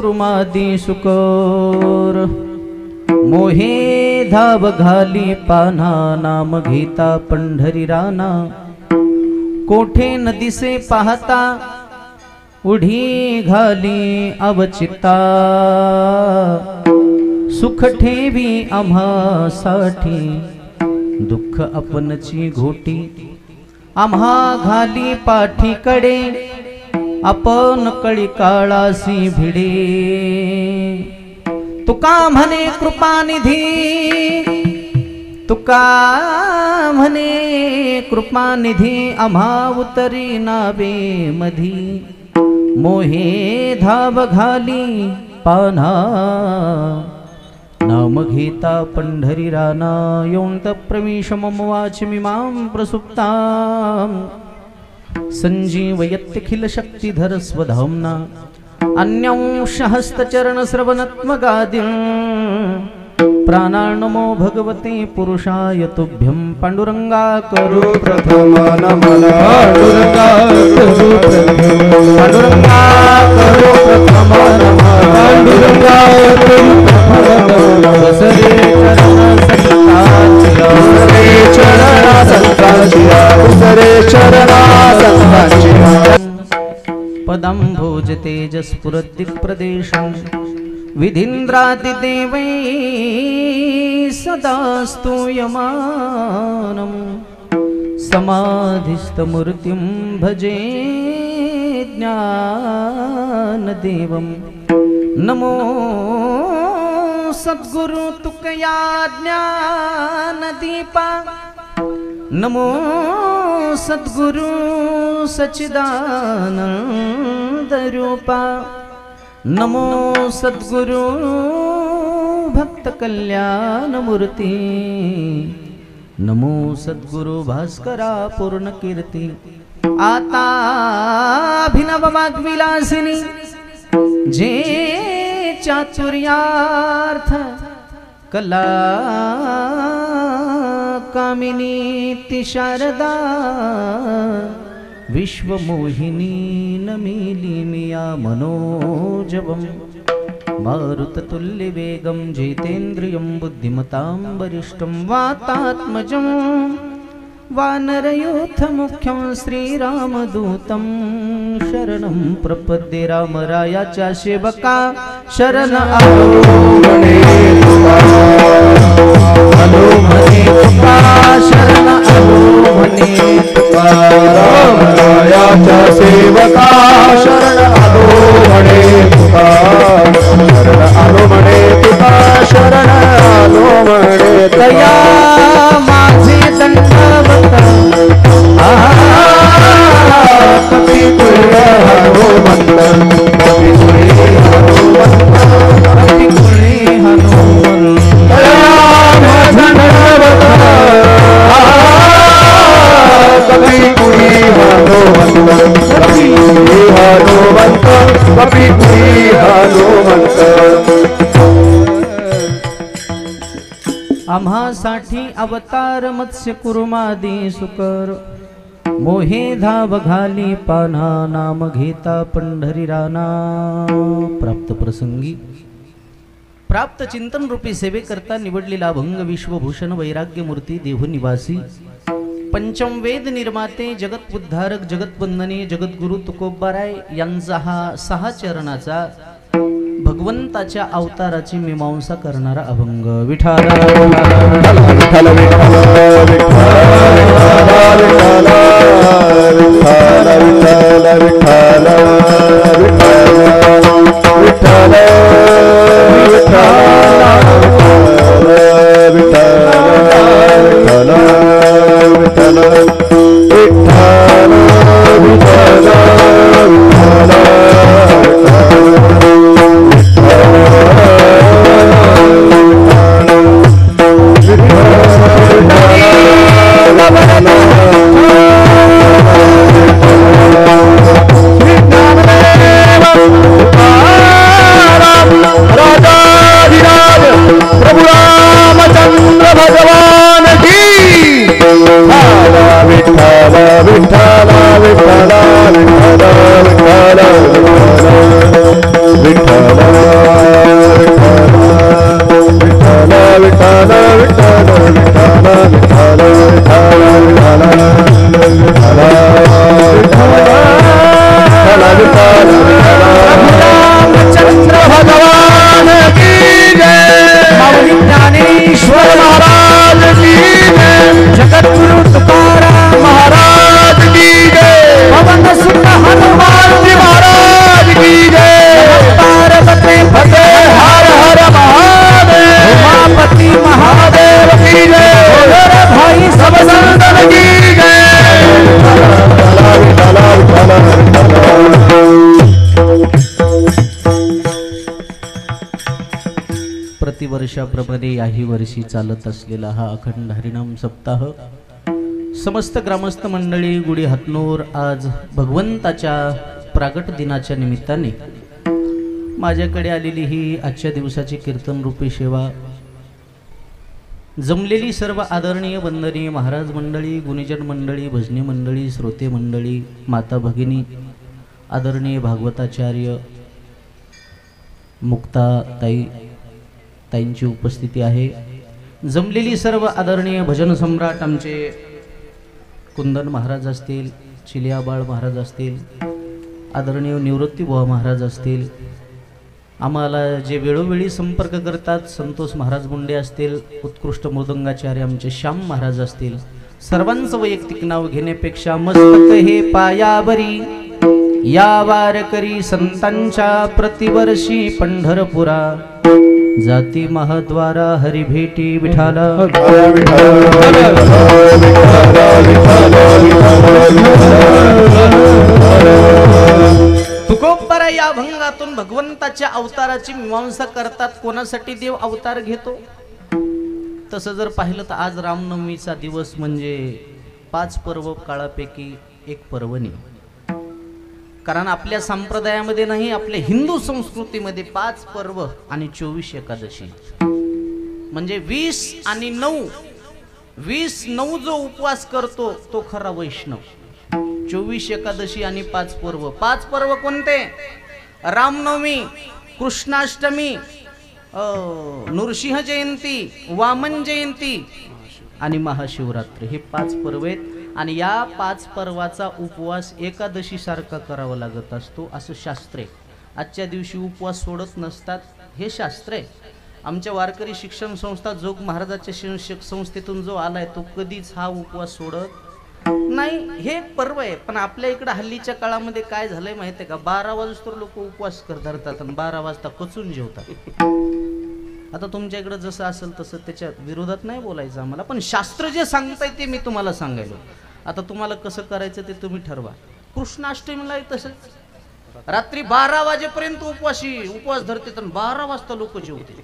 कुर्मादी सुकर मोहे धाव घाली पाना नाम घेता पंढरी राना कोठे नदीसे पाहता उढी घाली अवचिता सुख ठेवी आम्हासाठी दुःख आपणची घोटी आम्हा घाली पाठीकडे आपण कळी काळासी भिडे तुका म्हणे कृपानिधी तुका म्हणे कृपानिधी आम्हा उतरी नावे मधी मोहे धाव घाली पाना नाम घेता पंढरी राना योंत प्रविश मम वाचमिमां प्रसुप्तां संजीवयत्यखिल शक्तिधर स्वधाम्ना अन्यांश हस्तचरण श्रवणत्मगादिं प्राणार्णमो भगवते पुरुषाय तुभ्यं पांडुरंगा करो प्रथम नमन पांडुरंगा करो प्रथम नमन पांडुरंगा पदं भोज तेजस्फुरद्दिक्प्रदेशं विधीन्द्रादिदेवै सदा स्तूयमानं समाधिस्थमूर्तिं भजे ज्ञानदेवं नमो सद्गुरु तुकया ज्ञानदीपा नमो सद्गुरु सच्चिदानंद रूपा नमो सद्गुरु भक्त कल्याण मूर्ति नमो सद्गुरु भास्करा पूर्ण कीर्ति आता अभिनव वाग्विलासिनी जे चातुर्यार्थ कला कामिनी ति शारदा विश्वमोहिनी नमिली मिया मनोजवं मारुततुल्यवेगं जितेन्द्रियं बुद्धिमतां वरिष्ठं वातात्मजं वानरयूथमुख्यं श्रीरामदूतं शरणं प्रपद्ये रामरायाच्या सेवका शरण आलो म्हणे तुका शरण आलो म्हणे तुका रामरायाच्या सेवका शरण आलो म्हणे तुका शरण आलो म्हणे तुका शरण आलो म्हणे दया माझे दंडवत कपी तुळ्या हनुमंत कपी तुळे हनुमंत कपी तुळे हनुमंत दया माझे दंडवत कपी तुळे हनुमंत कपी तुळे हनुमंत कपी तुळे हनुमंत आम्हासाठी अवतार मत्स्य कुर्मादी सुकर मोहे धाव घाली पाना नाम घेता पंढरी राना प्राप्त प्रसंगी प्राप्त चिंतन रूपी सेवेकरता निवडलेला अभंग विश्वभूषण वैराग्य मूर्ती देवनिवासी पंचम वेद निर्माते जगत उद्धारक जगतवंदनीय जगद्गुरु तुकोबाराय यांचा हा 6 चरणाचा भगवंताच्या अवताराची मीमांसा करणारा अभंग विठाल विठाल प्रतिवर्षाप्रमाणे याही वर्षी चालत असलेला हा अखंड हरिनाम सप्ताह समस्त ग्रामस्थ मंडळी गुढी हातनूर आज भगवंताच्या प्रागट दिनाच्या निमित्ताने माझ्याकडे आलेली ही आजच्या दिवसाची कीर्तन रूपी सेवा जमलेली सर्व आदरणीय वंदनीय महाराज मंडळी, गुणीजन मंडळी, भजनी मंडळी, श्रोते मंडळी, माता भगिनी, आदरणीय भागवताचार्य मुक्ता ताईंची उपस्थिती आहे। जमलेली सर्व आदरणीय भजन सम्राट आमचे कुंदन महाराज असतील, चिलियाबाळ महाराज असतील, आदरणीय निवृत्ती बुवा महाराज असतील, आम्हाला जे वेळोवेळी संपर्क करतात संतोष महाराज मुंडे असतील, उत्कृष्ट मृदंगाचार्य आमचे श्याम महाराज असतील, सर्वांचं वैयक्तिक नाव घेण्यापेक्षा मस्तक हे पायावरी या वारकरी संतांच्या प्रतिवर्षी पंढरपुरा जाती महाद्वारा हरी भेटी विठाला तुकोबरा या अभंगातून भगवंताच्या अवताराची मीमांसा करतात। कोणासाठी देव अवतार घेतो तसं जर पाहिलं तर आज रामनवमीचा दिवस म्हणजे 5 पर्व काळापैकी एक पर्वणी। कारण आपल्या संप्रदायामध्ये नाही, आपल्या हिंदू संस्कृतीमध्ये 5 पर्व आणि 24 एकादशी म्हणजे 20 आणि 9 20-9 जो उपवास करतो तो खरा वैष्णव। 24 एकादशी आणि 5 पर्व। 5 पर्व कोणते? रामनवमी, कृष्णाष्टमी, नृसिंह जयंती, वामन जयंती आणि महाशिवरात्री हे 5 पर्व आहेत। आणि या 5 पर्वाचा उपवास एकादशी सारखा करावा लागत असतो असं शास्त्र आहे। आजच्या दिवशी उपवास सोडत नसतात हे शास्त्र आहे। आमच्या वारकरी शिक्षण संस्था जोग महाराजाच्या शिक्षक संस्थेतून जो आलाय तो कधीच हा उपवास सोडत नाही। हे पर्व आहे, पण आपल्या इकडे हल्लीच्या काळामध्ये काय झालंय माहिती आहे का, 12 वाजता लोक उपवास करतात आणि 12 वाजता कचून जेवतात। आता तुमच्या इकडे जसं असेल तसं त्याच्या विरोधात नाही बोलायचं आम्हाला, पण शास्त्र जे सांगताय ते मी तुम्हाला सांगायलो। आता तुम्हाला कसं करायचं ते तुम्ही ठरवा। कृष्णाष्टमीला तसंच रात्री 12 वाजेपर्यंत उपवास धरते तर 12 वाजता लोक जेवते।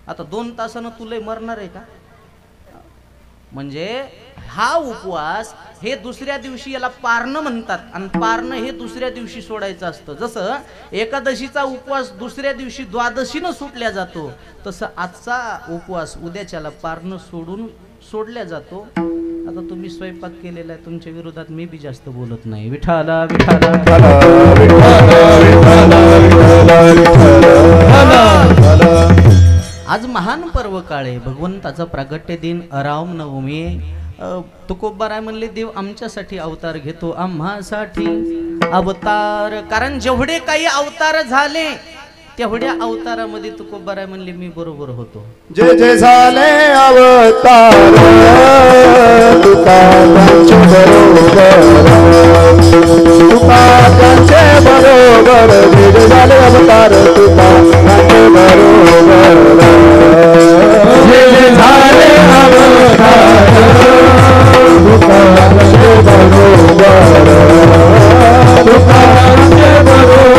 आता 2 तासानं तुला मरणार आहे का? म्हणजे हा उपवास हे दुसऱ्या दिवशी याला पारणं म्हणतात आणि पारणं हे दुसऱ्या दिवशी सोडायचं असतं। जसं एकादशीचा उपवास दुसऱ्या दिवशी द्वादशीनं सुटल्या जातो तसं आजचा उपवास उद्याच्याला पारणं सोडल्या जातो। आता तुम्ही स्वयंपाक केलेला आहे, तुमच्या विरोधात मी बी जास्त बोलत नाही। विठाला विठाला आज महान पर्व काळे भगवंताचा प्रागट्य दिन रामनवमी। तुकोबाराय म्हणले देव आमच्यासाठी अवतार घेतो, आम्हासाठी अवतार। कारण जेवढे काही अवतार झाले तेवढ्या अवतारामध्ये तुकोबाराय म्हणले मी बरोबर होतो। जे जे झाले अवतार तुका त्यांचे बरोबर जे जे झाले अवतार तुका त्यांचे बरोबर जे जे झाले अवतार तुका त्यांचे बरोबर तुका त्यांचे बरोबर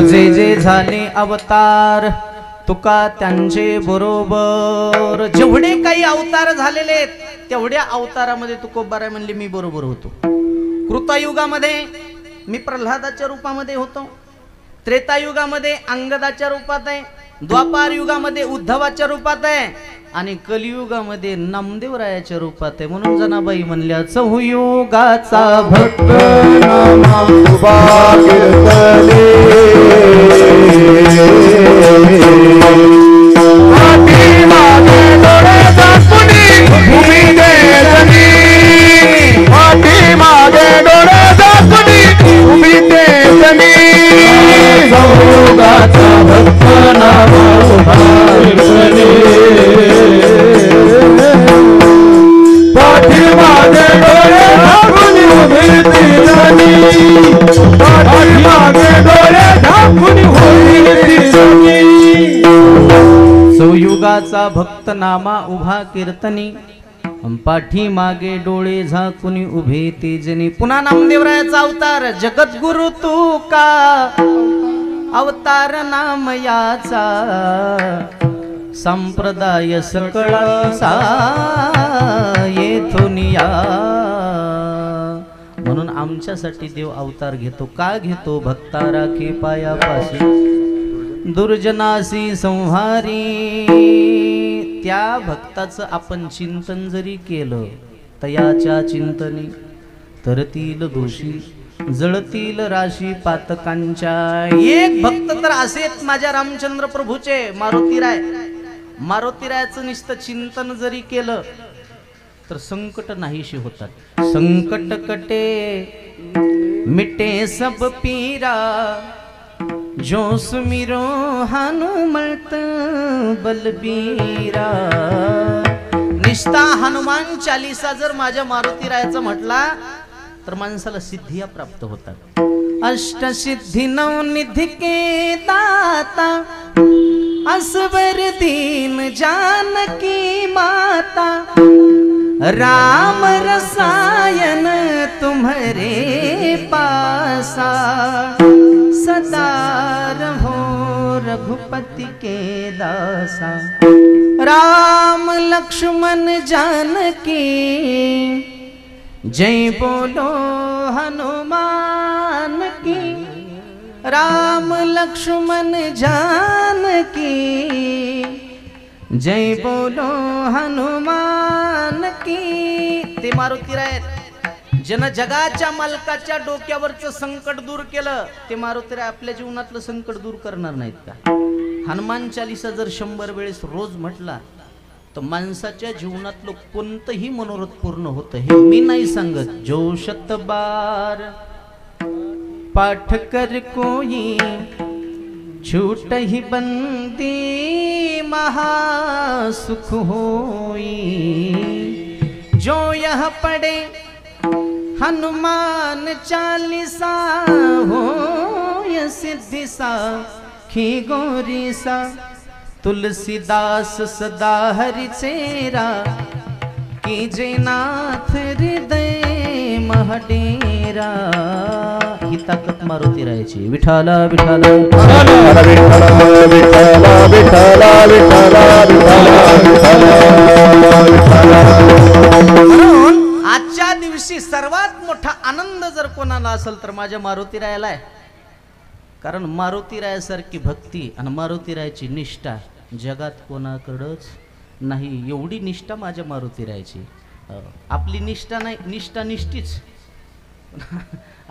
जे जे झाले अवतार तुका त्यांचे बरोबर। जेवढे काही अवतार झालेले आहेत तेवढ्या अवतारामध्ये तुकोबाराय म्हणले मी बरोबर होतो। कृतायुगामध्ये मी प्रल्हादाच्या रूपामध्ये होतो, त्रेतायुगामध्ये अंगदाच्या रूपात आहे, द्वापार युगामध्ये उद्धवाच्या रूपात आहे आणि कलियुगामध्ये नामदेवरायाच्या रूपात आहे। म्हणून जनाबाई म्हणल्या चहुयुगाचा भक्त नामा उभा कीर्तने पाठी मागे डोळे झाकूनी उभी तेजनी पाठी मागे डोळे झाकूनी उभी तेजनी चहुयुगाचा भक्त नामा उभा कीर्तने पाठी मागे डोळे झाकूनी उभी तेजनी पाठी मागे डोळे झाकूनी उभी तेजनी सुयुगाचा भक्त नामा उभा कीर्तनी पाठी मागे डोळे झाकून उभे ते जनी. पुन्हा नामदेवरायाचा अवतार. जगद्गुरु तू का अवतार नाम याचा, संप्रदाय सकळाचा येथून या. म्हणून आमच्यासाठी देव अवतार घेतो. का घेतो? भक्ता राखे पायापासून दुर्जनासी संहारी. त्या भक्ताचं आपण चिंतन जरी केलं तयाच्या चिंतनी तरतील दोषी जळतील राशी पातकांच्या. एक भक्त तर असेच माझ्या रामचंद्र प्रभूचे मारुतीराय. मारुतीरायाचं नुसतं चिंतन जरी केलं तर संकट नाहीशी होतात. संकट कटे मिटे सब पीरा, जो सुमिरो हनुमत बलबीरा. निष्ठा हनुमान चालीसा जर माझ्या मारुतीरायाचा म्हटला तर माणसाला सिद्धिया प्राप्त होतात. अष्टसिद्धी नवनिधी के दाता, असवर दीन जानकी माता. राम रसायन तुम्हारे पासा, सदा रहो रघुपति के दासा. राम लक्ष्मण जानकी जय बोलो हनुमान की. राम लक्ष्मण जानकी जय बोलो हनुमान की. ते मारुतीराय जन जगाच्या मालकाच्या डोक्यावरचं संकट दूर केलं. ते मारुतीराय आपल्या जीवनातलं संकट दूर करणार नाहीत का? हनुमान चालीसा जर 100 वेळेस रोज म्हटला तर माणसाच्या जीवनातलं कोणतंही मनोरथ पूर्ण होतं. हे मी नाही सांगत. जो शतबार पाठ कर कोई छूट ही बंदी, महासुख होई. जो यह पढ़े हनुमान चालीसा, हो सिद्धि सा खी गोरी सा. तुलसीदास सदा हरि चेरा, कीजे नाथ हृदय महडेरा. ही ताकद मारुतीरायाची. विठाला विठाला म्हणून आजच्या दिवशी सर्वात मोठा आनंद जर कोणाला असेल तर माझ्या मारुतीरायाला आहे. कारण मारुतीरायासारखी भक्ती आणि मारुतीरायाची निष्ठा जगात कोणाकडंच नाही. एवढी निष्ठा माझ्या मारुतीरायाची. आपली निष्ठा नाही, निष्ठा निष्ठीच.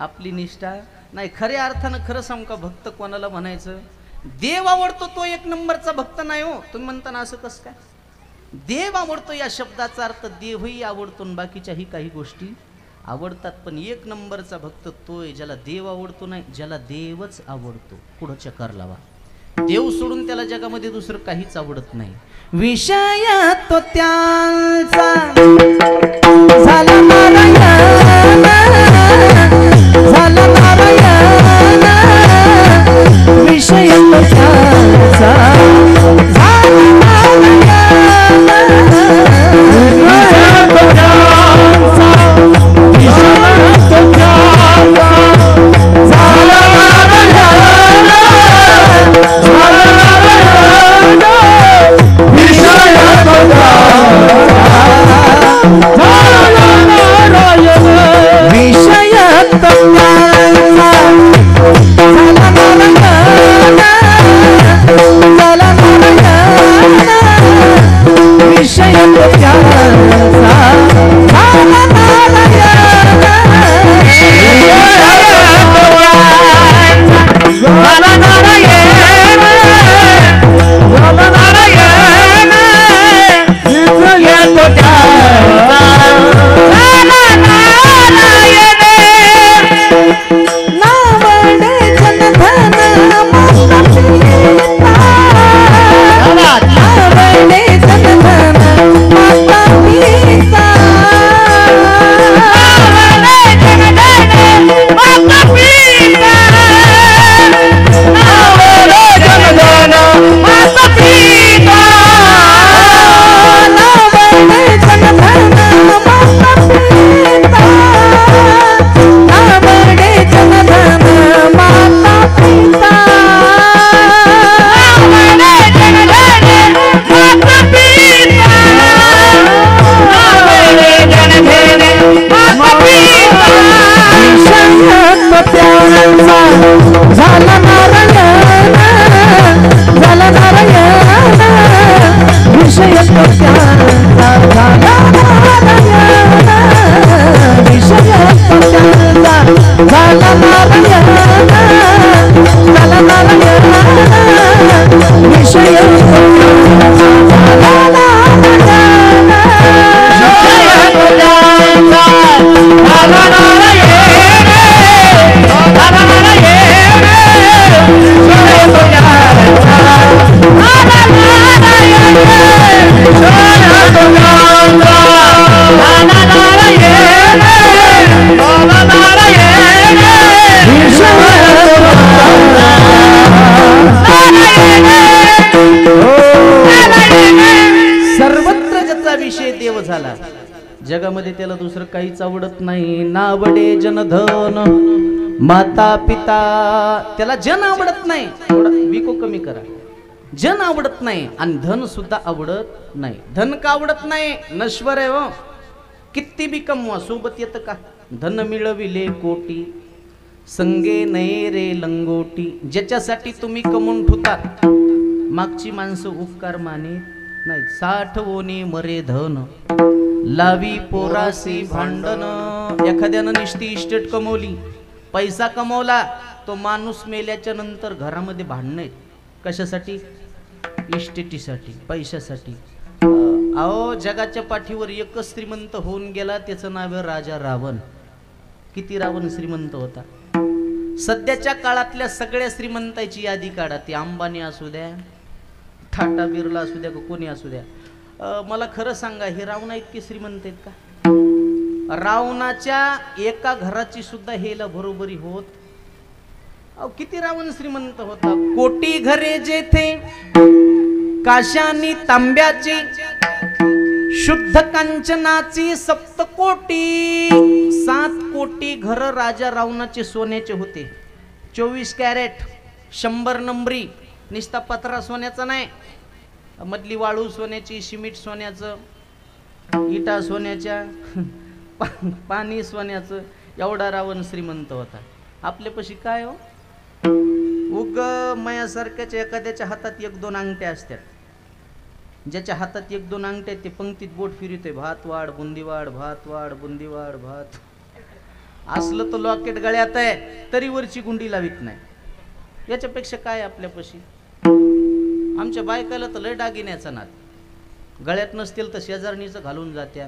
आपली निष्ठा नाही. खऱ्या अर्थानं खरं सांगू का, भक्त कोणाला म्हणायचं? देव आवडतो तो एक नंबरचा भक्त नाही हो. तुम्ही म्हणताना असं कसं काय? देव आवडतो या शब्दाचा अर्थ देवही आवडतो आणि बाकीच्याही काही गोष्टी आवडतात. पण एक नंबरचा भक्त तोय ज्याला देव आवडतो नाही, ज्याला देवच आवडतो. पुढं चक्कर लावा. देव सोडून त्याला जगामध्ये दुसरं काहीच आवडत नाही. विषय तो त्यांचा झाला नारायण, झाला नारायण. विषय तो त्यांचा झाला नारायण, विषय तो त्यांचा, विषय तो त्यांचा झाला नारायण, झाला नारायण. विषय तो त्यांचा झाला नारायण. जगामध्ये त्याला दुसरं काहीच आवडत नाही. नावडे जनधन माता पिता, त्याला जन आवडत नाही. थोडा विको कमी करा. जन आवडत नाही आणि धन सुद्धा आवडत नाही. धन का आवडत नाही? नश्वर आहे हो. किती बी कमवा सोबत येतं का? धन मिळविले कोटी संगे नये रे लंगोटी. ज्याच्यासाठी तुम्ही कमवून ठेवतात मागची माणसं उपकार मानित नाही. साठवोनी मरे धन लावी पोरासी भांडण. एखाद्यानं निष्ठी इस्टेट कमवली, पैसा कमवला, तो माणूस मेल्याच्या नंतर घरामध्ये भांडण आहेत. कशासाठी? इस्टेटीसाठी, पैशासाठी. अहो जगाच्या पाठीवर एकच श्रीमंत होऊन गेला, त्याचं नाव आहे राजा रावण. किती रावण श्रीमंत होता? सध्याच्या काळातल्या सगळ्या श्रीमंताची यादी काढा. ती अंबानी असू द्या, टाटा बिर्ला असू द्या, कोणी असू द्या. मला खरं सांगा, हे रावणा इतके श्रीमंत आहेत का? रावणाच्या एका घराची सुद्धा हेला बरोबरी होत. अहो किती रावण श्रीमंत होता. कोटी घरे जेथे काशानी तांब्याची, शुद्ध कांचनाची सप्तकोटी. 7 कोटी घर राजा रावणाचे सोन्याचे होते. 24 कॅरेट, 100 नंबरी. निस्ता पत्रा सोन्याचा नाही, मधली वाळू सोन्याची, सिमेंट सोन्याचं, इटा सोन्याच्या, पाणी सोन्याचं. एवढा रावण श्रीमंत होता. आपल्यापाशी काय हो? उग मायासारख्याच्या एखाद्याच्या हातात 1-2 अंगठ्या असतात. ज्याच्या हातात 1-2 अंगठ्या ते पंक्तीत बोट फिरतोय, भात वाढ बुंदी वाढ, भात वाढ बुंदी वाढ, भात. असलं तर लॉकेट गळ्यात आहे तरी वरची गुंडी लावित नाही. याच्यापेक्षा काय आपल्यापाशी? आमच्या बायकाला तर लय दागिन्याचा नाद. गळ्यात नसतील तर शेजारणीचं घालून जात्या,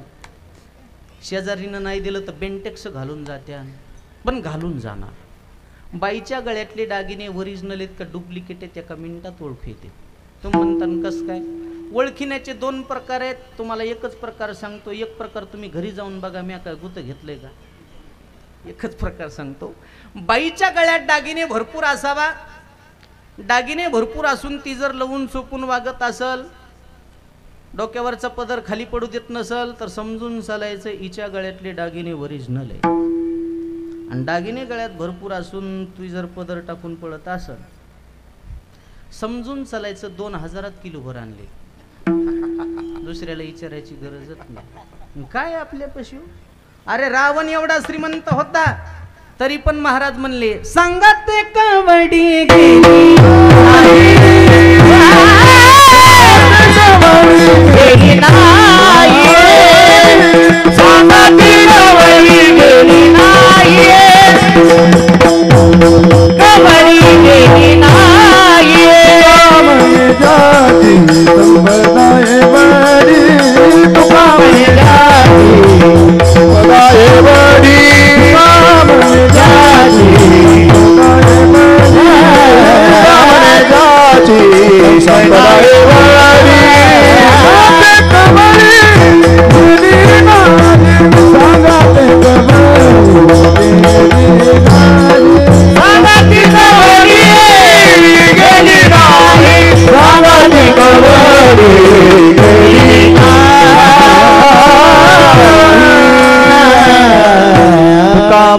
शेजारीनं नाही दिलं तर बेंटेक्स घालून जात्या, पण घालून जाणार. बाईच्या गळ्यातले दागिने ओरिजिनल आहेत का डुप्लिकेट आहेत एका मिनिटात ओळखू येते. तुम्ही म्हणता कसं काय? ओळखण्याचे 2 प्रकार आहेत. तुम्हाला एकच प्रकार सांगतो. एक प्रकार तुम्ही घरी जाऊन बघा, मी काय गुत घेतलंय का? एकच प्रकार सांगतो. बाईच्या गळ्यात दागिने भरपूर असावा. दागिने भरपूर असून ती जर लवून चोपून वागत असल, डोक्यावरचा पदर खाली पडू देत नसल, तर समजून चालायचं हिच्या गळ्यातले दागिने ओरिजिनल आहे. आणि दागिने गळ्यात भरपूर असून तू जर पदर टाकून पळत असल, समजून चालायचं 2000 किलोभर आणले. दुसऱ्याला विचारायची गरजच नाही. काय आपल्यापाशी? अरे रावण एवढा श्रीमंत होता तरी पण महाराज म्हणले, सांगत कवडी गेली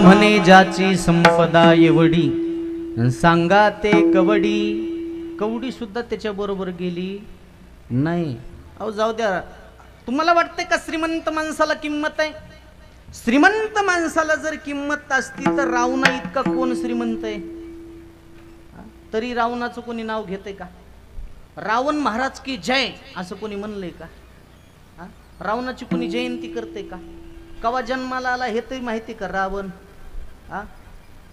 म्हणे ज्याची संपदा एवढी, सांगा ते कवडी. कवडी सुद्धा त्याच्या बरोबर गेली नाही. अहो जाऊ द्या. तुम्हाला वाटतंय का श्रीमंत माणसाला किंमत आहे? श्रीमंत माणसाला जर किंमत असती तर रावणा इतका कोण श्रीमंत आहे? तरी रावणाचं कोणी नाव घेतंय का? रावण महाराज की जय असं कोणी म्हणलंय का? रावणाची कोणी जयंती करते का? कवा जन्माला आला हे तरी माहिती का रावण?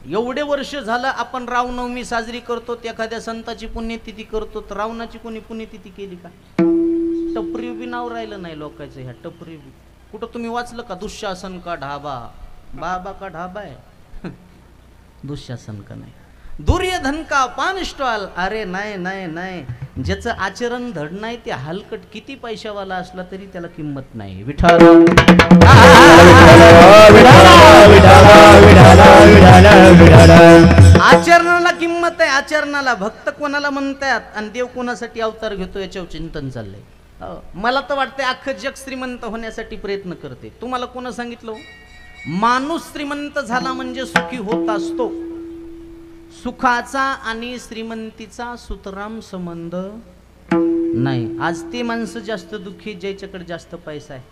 एवढे वर्ष झालं आपण रामनवमी साजरी करतो, एखाद्या संताची पुण्यतिथी करतो, तर रावणाची कोणी पुण्यतिथी केली का? टपरी बी नाव राहिलं नाही लोकांचं. ह्या टपरी बी कुठं तुम्ही वाचलं का? दुःशासन का ढाबा, बाबा का ढाबा आहे? दुःशासन का नाही, दुर्योधन का पान स्टॉल. अरे नाही नाही नाही, ज्याचं आचरण धड नाही ते हलकट किती पैशावाला असला तरी त्याला किंमत नाही. विठाल आचरणाला किंमत आहे, आचरणाला. भक्त कोणाला म्हणतात आणि देव कोणासाठी अवतार घेतो याच्यावर चिंतन चाललंय. मला तर वाटते अख्खं जग श्रीमंत होण्यासाठी प्रयत्न करते. तुम्हाला कोण सांगितलं? माणूस श्रीमंत झाला म्हणजे सुखी होत असतो. सुखाचा आणि श्रीमंतीचा सुतराम संबंध नाही. आज ते माणसं जास्त दुःखी ज्याच्याकडे जास्त पैसा आहे.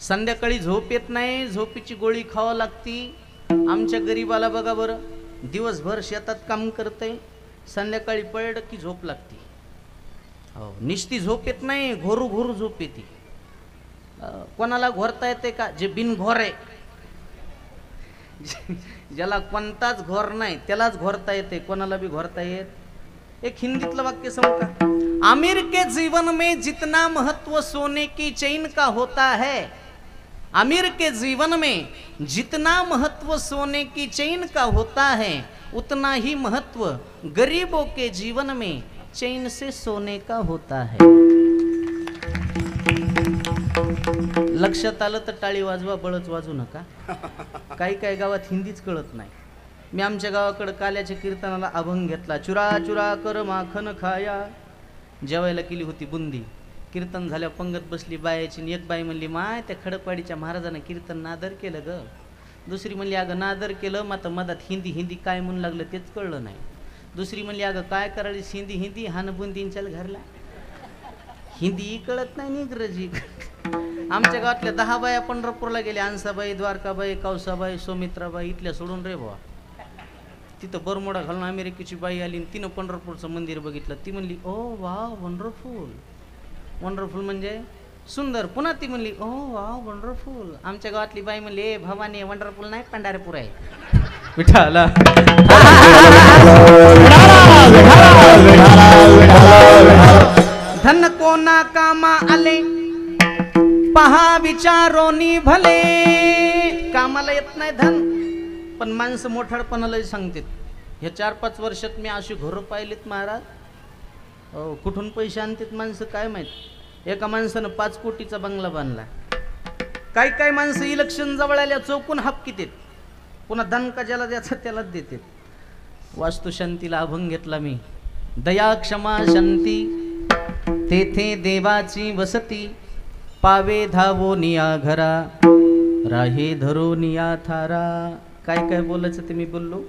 संध्याकाळी झोप येत नाही, झोपेची गोळी खावा लागती. आमच्या गरीबाला बघा बरं, दिवसभर शेतात काम करते, संध्याकाळी पडलं की झोप लागते. हो, निस्ती झोप येत नाही, घोरू घोरू झोप येते. कोणाला घोरता येते का? जे बिनघोर आहे, ज्याला कोणताच घोर नाही त्यालाच घोरता येते, कोणाला भी घोरता येत. एक हिंदीतलं वाक्य सांगू का? आमिर के जीवन में जितना महत्व सोने की चैन का होता है, आमिर के जीवन में जितना महत्व सोने की चैन का होता है, उतना ही महत्व गरीबों के जीवन में चैन से सोने का होता है. लक्षात आलं तर टाळी वाजवा, बळच वाजू नका. काही काही गावात हिंदीच कळत नाही. मी आमच्या गावाकडे काल्याच्या कीर्तनाला अभंग घेतला. चुरा चुरा कर माखन खाया, जेवायला केली होती बुंदी. कीर्तन झाल्या पंगत बसली बायाची. एक बाई म्हणली, माय त्या खडकवाडीच्या महाराजांना कीर्तन नादर केलं ग. दुसरी म्हणली, अगं नादर केलं मात्र मधात हिंदी हिंदी काय म्हणून लागलं तेच कळलं नाही. दुसरी म्हणली, अगं काय करायची हिंदी हिंदी हान बुंदींच्याल घरला. हिंदी कळत नाही, इंग्रजी. आमच्या गावातल्या 10 बाया पंढरपूरला गेल्या. अंसाबाई, द्वारकाबाई, कौसाबाई, सौमित्राबाई इथल्या सोडून रे बुवा. तिथं बरमोडा घालून अमेरिकेची बाई आली, तिनं पंढरपूरचं मंदिर बघितलं. ती म्हणली, ओ वा वंडरफुल. वंडरफुल म्हणजे सुंदर. पुन्हा ती म्हणली, ओ वा वंडरफुल. आमच्या गावातली बाई म्हणली, ए भवानी वंडरफुल नाही, पंढरपूर आहे. विठाला धन कोना कामा आले, पहा विचारोनी भले. कामाला येत नाही धन, पण माणसं मोठाडपणाला सांगतात. ह्या 4-5 वर्षात मी अशी घरं पाहिलीत महाराज. कुठून पैसे आणतात माणसं काय माहित. एका माणसानं 5 कोटीचा बंगला बांधला. काही काही माणसं इलेक्शन जवळ आल्या चौकून हक्कीत आहेत, पुन्हा दणका ज्याला द्यायचा त्यालाच देतात. वास्तुशांतीला अभंग घेतला मी. दया क्षमा शांती तेथे देवाची वसती, पावे धावो निया घरा, राहे धरो निया थारा. काय काय बोलायचं ते मी बोललो.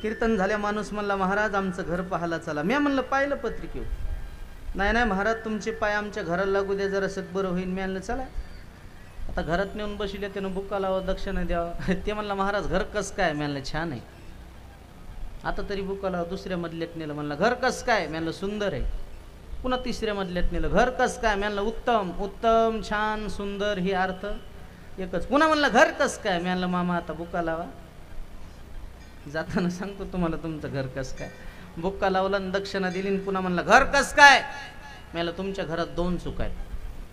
कीर्तन झाल्या माणूस म्हणला, महाराज आमचं घर पाहायला चला. मी म्हणलं पाहिलं पत्रिकेवर. नाही नाही महाराज तुमचे पाय आमच्या घराला लागू द्या, जरा सत बरं होईल. मी म्हणलं चला. आता घरात नेऊन बसले, त्यानं बुक्का लावा, दक्षिणा द्यावं. ते म्हणला, महाराज घर कस काय? मी म्हणलं छान आहे. आता तरी बुक्का लावा. दुसऱ्या मधल्यात नेलं. म्हणलं घर कस काय? मी म्हणलं सुंदर आहे. पुन्हा तिसऱ्या मधल्यात नेलं. घर कस काय? मी म्हणलं उत्तम. उत्तम, छान, सुंदर ही अर्थ एकच. पुन्हा म्हणलं घर कस काय? मी म्हणलं मामा आता बुक्का लावा. जाताना सांगतो तुम्हाला तुमचं घर कस काय. बुक्का लावला आणि दक्षिणा दिली. पुन्हा म्हणलं घर कस काय? मी म्हणलं तुमच्या घरात 2 चूक आहेत.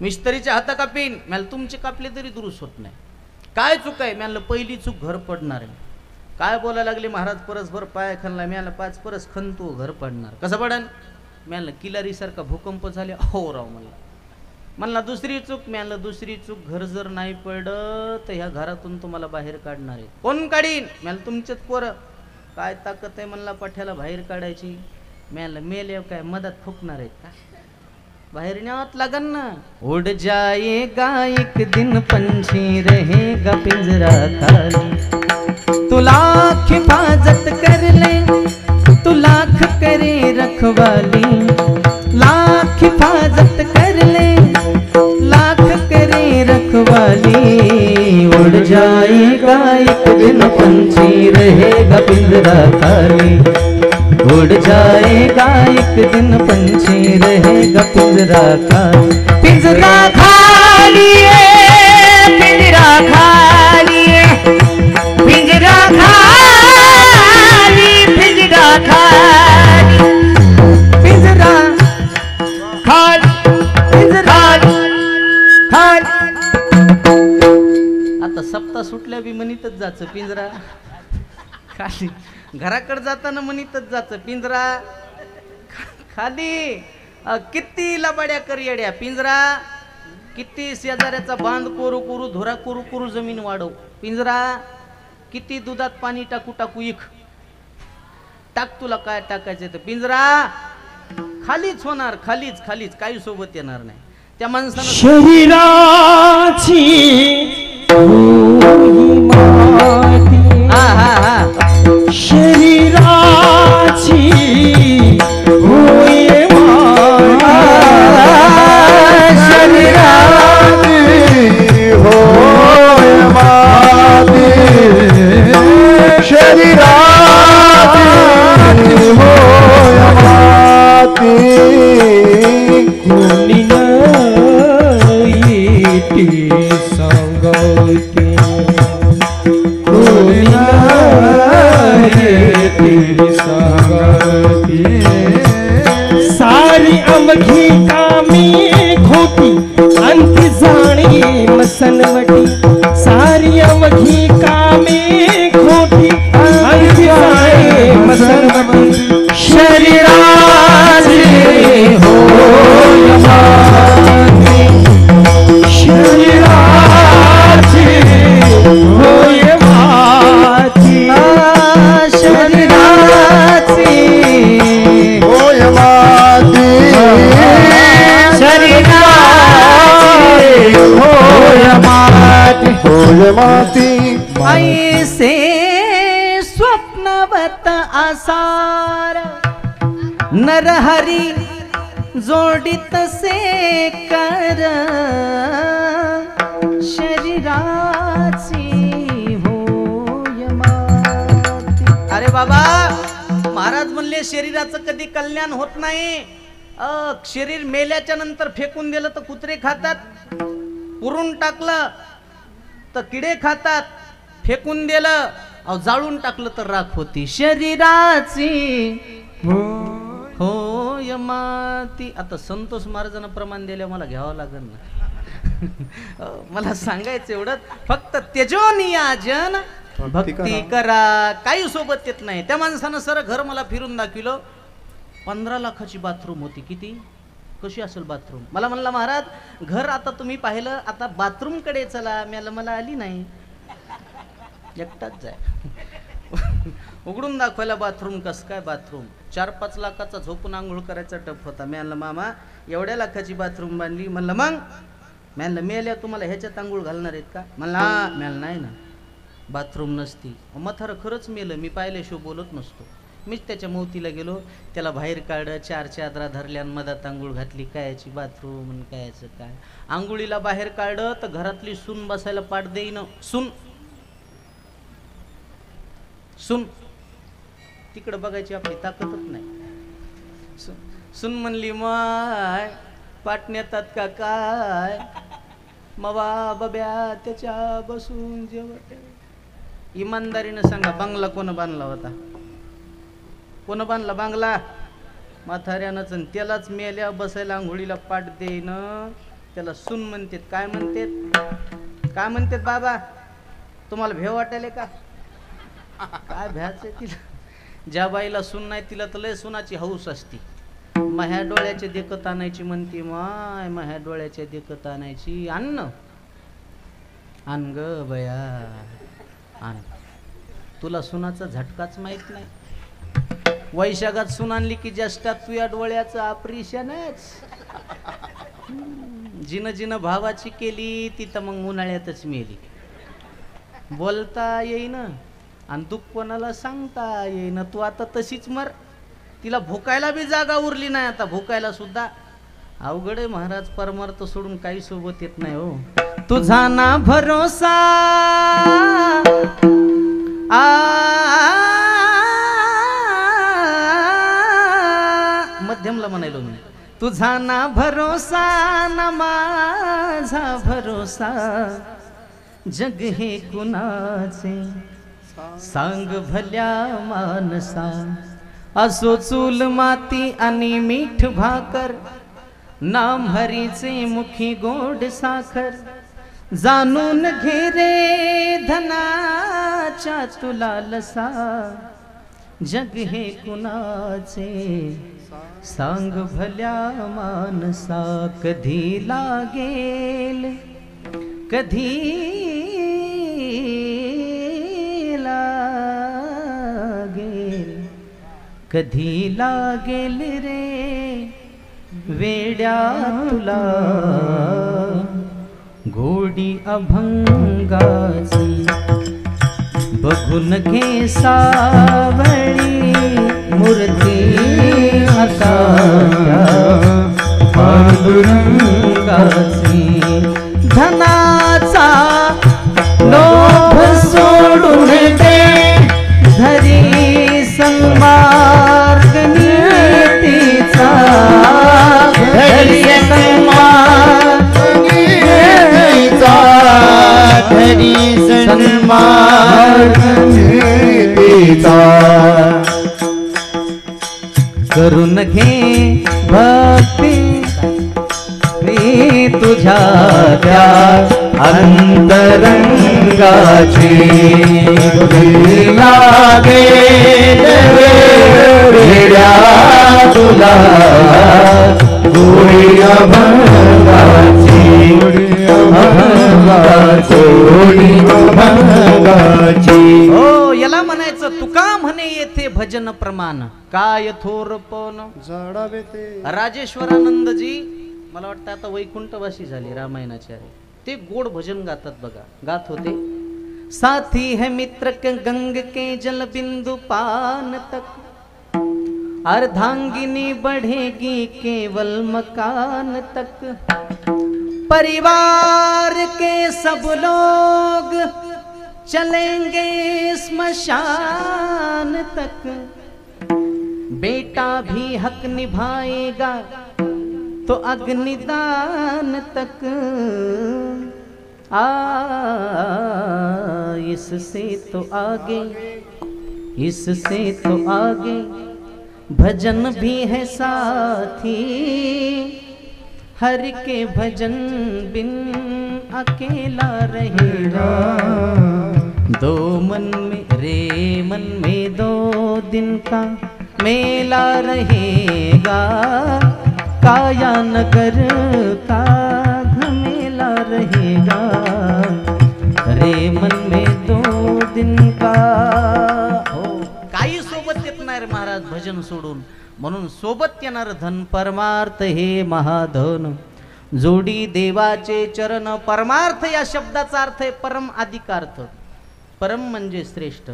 मिस्त्रीच्या हाता कापीन. मी म्हणलं तुमचे कापले तरी दुरुस्त होत नाही. काय चूक आहे? मी म्हणलं पहिली चूक घर पडणार आहे. काय बोलायला लागले महाराज, परसभर पाया खणला. मी म्हणलं 5 परस खणतो घर पडणार. कसं पडन? मी म्हणलं किलारीसारखा भूकंप झाले. हो राव म्हणला दुसरी चूक. मी म्हणलं दुसरी चूक, घर जर नाही पडत तर ह्या घरातून तुम्हाला बाहेर काढणार आहे. कोण काढीन? मी म्हणलं तुमचेच पोरं. काय ताकद आहे म्हणला पाठ्याला बाहेर काढायची? मी म्हणलं मेले काय मधात फुकणार आहेत का? बाहेर न्यावत लागन ना. उड जाएगा एक दिन पंछी रहेगा पिंजरा खाली, तू लाख हिफाजत कर ले, तू लाख करे रखवाली, लाख हिफाजत कर ले, लाख करे रखवाली. उड़ जाएगा एक दिन पंछी रहेगा पिंजरा खाली, उड़ जाएगा एक दिन पंछी रहेगा पिंजरा खाली. पिंजरा खाली है, पिंजरा खाली है, पिंजरा खाली, पिंजरा खाली, पिंजरा खाली, पिंजरा खाली. आता सप्ताह सुटल्या बी म्हणीतच जायचं पिंजरा खाली. घराकडे जाताना म्हणीतच जायचं पिंजरा खाली. किती लबाड्या करियड्या पिंजरा, किती शेजाऱ्याचा बांध कोरू कोरू, धुरा कोरू कोरू जमीन वाढव पिंजरा, किती दुधात पाणी टाकू टाकू इक टाक, तुला काय टाकायचं तर पिंजरा खालीच होणार. खालीच खालीच, काही सोबत येणार नाही. त्या माणसानं शरीराची होई माती, हा हा हा शरीराची होय माती, शरीराची होय माती, शरीराची होय माती, कोणी न येती सांगते, कोणी न येती सांगते, सारी अवघी कामी खोटी अंती जाणी मसनवटी, सारी अवघी कामी खोटी अंती जाणी मसनवटी, शरीराची होय माती, शरीराची होय माती, शरीराची होय माती, शरीराची होय माती, होय माती, ऐसे स्वप्नवत आसार नरहरी जोडित से कर, शरीराची होय माती. अरे बाबा, महाराज म्हणले शरीराचं कधी कल्याण होत नाही. शरीर मेल्याच्या नंतर फेकून दिलं तर कुत्रे खातात, पुरून टाकलं तर किडे खातात, फेकून दिलं जाळून टाकलं तर राख होती. शरीराची होय माती. आता संतोष महाराजांना प्रमाण दिले मला घ्यावं लागेल ना. मला सांगायचं एवढंच, फक्त तेजोनियाजन भक्ती करा, काही सोबत येत नाही. त्या माणसानं सर घर मला फिरून दाखविलं. 15 लाखाची बाथरूम होती. किती कशी असेल बाथरूम? मला म्हणला महाराज घर आता तुम्ही पाहिलं, आता बाथरूम कडे चला. मला आली नाही, एकटाच जाय. उघडून दाखवायला बाथरूम. कस काय बाथरूम? 4-5 लाखाचा झोपून आंघोळ करायचा टप होता. मी म्हणलं मामा एवढ्या लाखाची बाथरूम बांधली. म्हणलं मग म्हणलं मेल्या तुम्हाला ह्याच्यात आंघोळ घालणार आहेत का? म्हणलं हा. म्हणलं नाही ना, बाथरूम नसती. मथार खरंच मेलं. मी पाहिल्याशिवाय बोलत नसतो. मीच त्याच्या मोतीला गेलो, त्याला बाहेर काढलं, 4 चादरा धरल्या, मधात आंघोळ घातली. कायची बाथरूम आणि कायचं काय. आंघोळीला बाहेर काढलं तर घरातली सून बसायला पाठ देईन. सून तिकडं बघायची आपली ताकदच नाही. सून म्हणली माय पाठ नेतात का काय? मवा बब्या त्याच्या बसून जेवत. इमानदारीनं सांगा, बंगला कोण बांधला होता? कोण बांधला बांगला? म्हाताऱ्यानंच. त्यालाच मेल्या बसायला आंघोळीला पाठ देईन. त्याला सून म्हणतात. काय म्हणतात? काय म्हणतात बाबा? तुम्हाला भेव वाटायले का? काय भ्यायचं तिला? ज्या बाईला सून नाही तिला तर लय सुनाची हौस असती. माह्या डोळ्याचे देखत आणायची म्हणती. माय माह्या डोळ्याच्या देखत आणायची. अन्न आण ग बया आण. तुला सुनाचा झटकाच माहित नाही. वैशाखात सून आणली की ज्येष्ठात तुझ्या डोळ्याचं ऑपरेशनच. जिनं भावाची केली तिथं मग उन्हाळ्यातच मेली. बोलता येईन आणि दुःख कोणाला सांगता येईन. तू आता तशीच मर. तिला भुकायला बी जागा उरली नाही. आता भुकायला सुद्धा अवघड आहे महाराज. परमार्थ सोडून काही सोबत येत नाही हो. तुझा ना भरोसा मध्यमला म्हणायलो मी. तुझा ना भरोसा ना माझा भरोसा, जग हे कुणाचे सांग भल्या मानसा. असो चूल माती आणि मीठ भाकर, नाम हरीचे मुखी गोड साखर. जाणून घे रे धनाच्या तुला लसा, जग हे कुणाचे सांग भल्या मानसा. कधी लागेल कधी लागेल, कधी लागेल रे वेड्या तुला गोडी अभंगाची बघून घे सावळी मूर्ती आता पांडुरंगाची धनाचा लोभ सोडून दे धरी सन्मार्ग नीतीचा धरी सन्मार्ग नीतीचा धरी सन्मार्ग नीतीचा करून घे भक्ती तुझ्या त्या अंतरंगाची लागे वेड्या तुला गोडी अभंगाची हो याला म्हणायचं तुका म्हणे येथे भजन प्रमाण काय थोरपण झाडावे ते राजेश्वरानंदजी मला वाटतं आता वैकुंठवासी झाले रामायणाचे ते गोड भजन गातात बघा गात होते साथी है मित्र के गंग के जल बिंदु पान तक अर्धांगिनी बढ़ेगी केवल मकान तक परिवार के सब लोग चलेंगे स्मशान तक बेटा भी हक निभाएगा तो अग्निदान तक इससे तो आगे भजन भी है साथी हर के भजन बिन अकेला रहेगा दो मन में 2 दिन का मेला रहेगा काया नगर का घमेला रहेगा रे मन में 2 दिन का हो काही सोबत येत नाही रे महाराज भजन सोडून म्हणून सोबत येणार धन परमार्थ हे महाधन जोडी देवाचे चरण परमार्थ या शब्दाचा अर्थ आहे परम अधिकार्थ परम म्हणजे श्रेष्ठ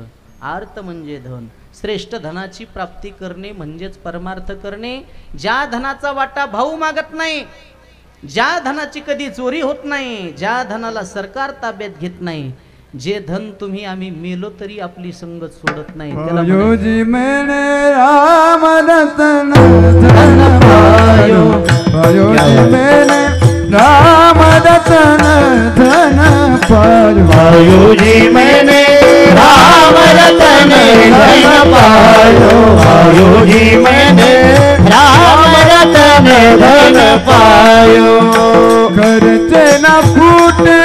आर्थ म्हणजे धन श्रेष्ठ धनाची प्राप्ती करणे म्हणजेच परमार्थ करणे ज्या धनाचा वाटा भाऊ मागत नाही ज्या धनाची कधी चोरी होत नाही ज्या धनाला सरकार ताब्यात घेत नाही जे धन तुम्ही आम्ही मेलो तरी आपली संगत सोडत नाही त्याला योजी मैंने राम रतन धन पायो योजी मैंने राम रतन धन पायो जी मैंने राम रतन धन पायो जी मैंने राम रतन धन पायो खर्च न फूटे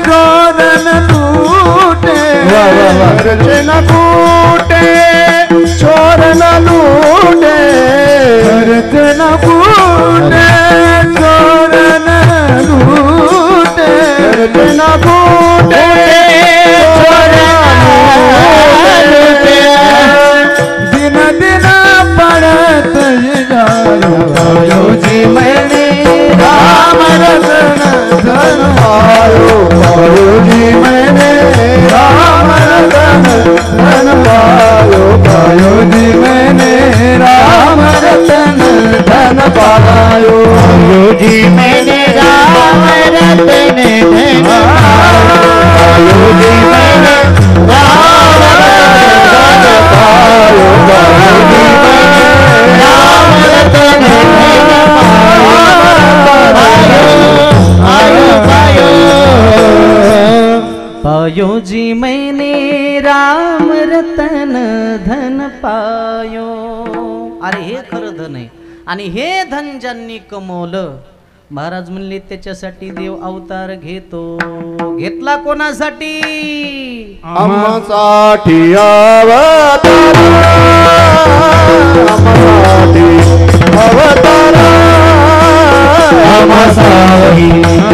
चोरन लूटे खर्च न फूटे चोर न लूटे खर्च न फूटे चोरन लूटे खर्च न फूटे चोर न लूटे दिन दिन पड़त जायो जी मैंने राम रतन धन पायो जी मैंने राम रतन धन पायो जी मैंने राम रतन धन पायो जी मैंने राम रतन धन पायो जी मैंने राम रतन पायो जी मैंने राम रतन पायो जी मैंने राम रतन धन पायो अरे हे खरं धन आहे आणि हे धन ज्यांनी कमवलं महाराज म्हणले त्याच्यासाठी देव अवतार घेतो घेतला कोणासाठी आम्हासाठी अवतार आम्हासाठी अवतार आम्हासाठी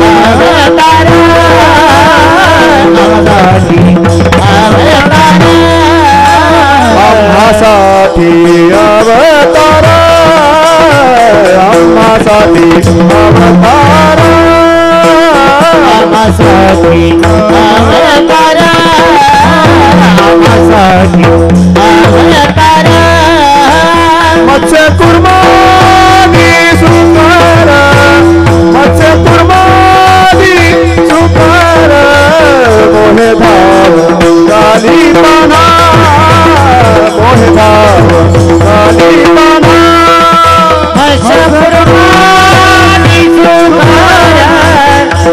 अवतार आम्हासाठी अवतार आम्हासाठी अवतार आम्हासाठी अवतारा आम्हासाठी अवतारा आम्हासाठी अवतारा मत्स्य कुर्मादी सुकार मत्स्य कुर्मादी सुकार मोहे भाव गाली पाना मोहे भाव गाली पाना मत्स्यकुर्मादी सुकारा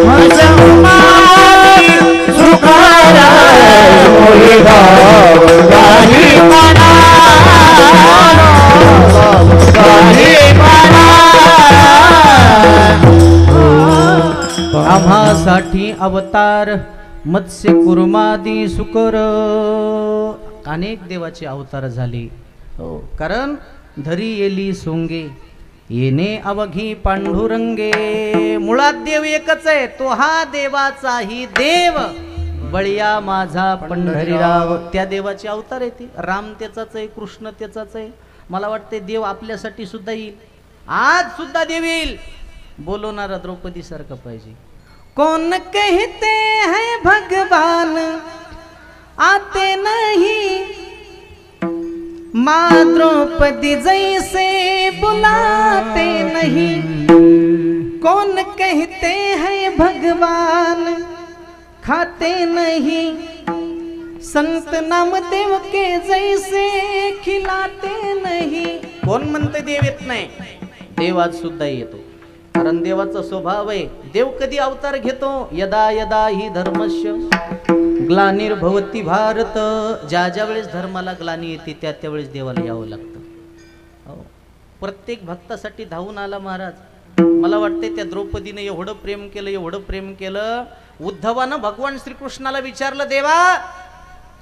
मत्स्यकुर्मादी सुकारा मोहे भाव गाली पाना गाली पाना आम्हासाठी अवतार मत्स्य कुर्मादी सुकर अनेक देवाचे अवतार झाले हो कारण धरी येली सोंगे येणे अवघी पांडुरंगे मुळात देव एकच आहे तो हा देवाचाही देव बळिया माझा पंढरीराव त्या देवाचे अवतार आहे ते राम त्याचाच आहे कृष्ण त्याचाच आहे मला वाटते देव आपल्यासाठी सुद्धा येईल आज सुद्धा देव येईल बोलवणारा द्रौपदी सारखं पाहिजे कौन कहते हैं भगवान आते नहीं माँ द्रौपदी जैसे बुलाते नहीं कौन कहते हैं भगवान खाते नहीं संत नामदेव के जैसे खिलाते नहीं कोण म्हणते देव येत नाही देव आज सुद्धा येतो कारण देवाचा स्वभाव आहे देव कधी अवतार घेतो यदा यदा ही धर्मस्य ग्लानिर्भवती भारत ज्या ज्या वेळेस धर्माला ग्लानी येते त्या त्यावेळेस देवाला यावं लागतं हो. प्रत्येक भक्तासाठी धावून आला महाराज मला वाटते त्या द्रौपदीने एवढं प्रेम केलं उद्धवानं भगवान श्रीकृष्णाला विचारलं देवा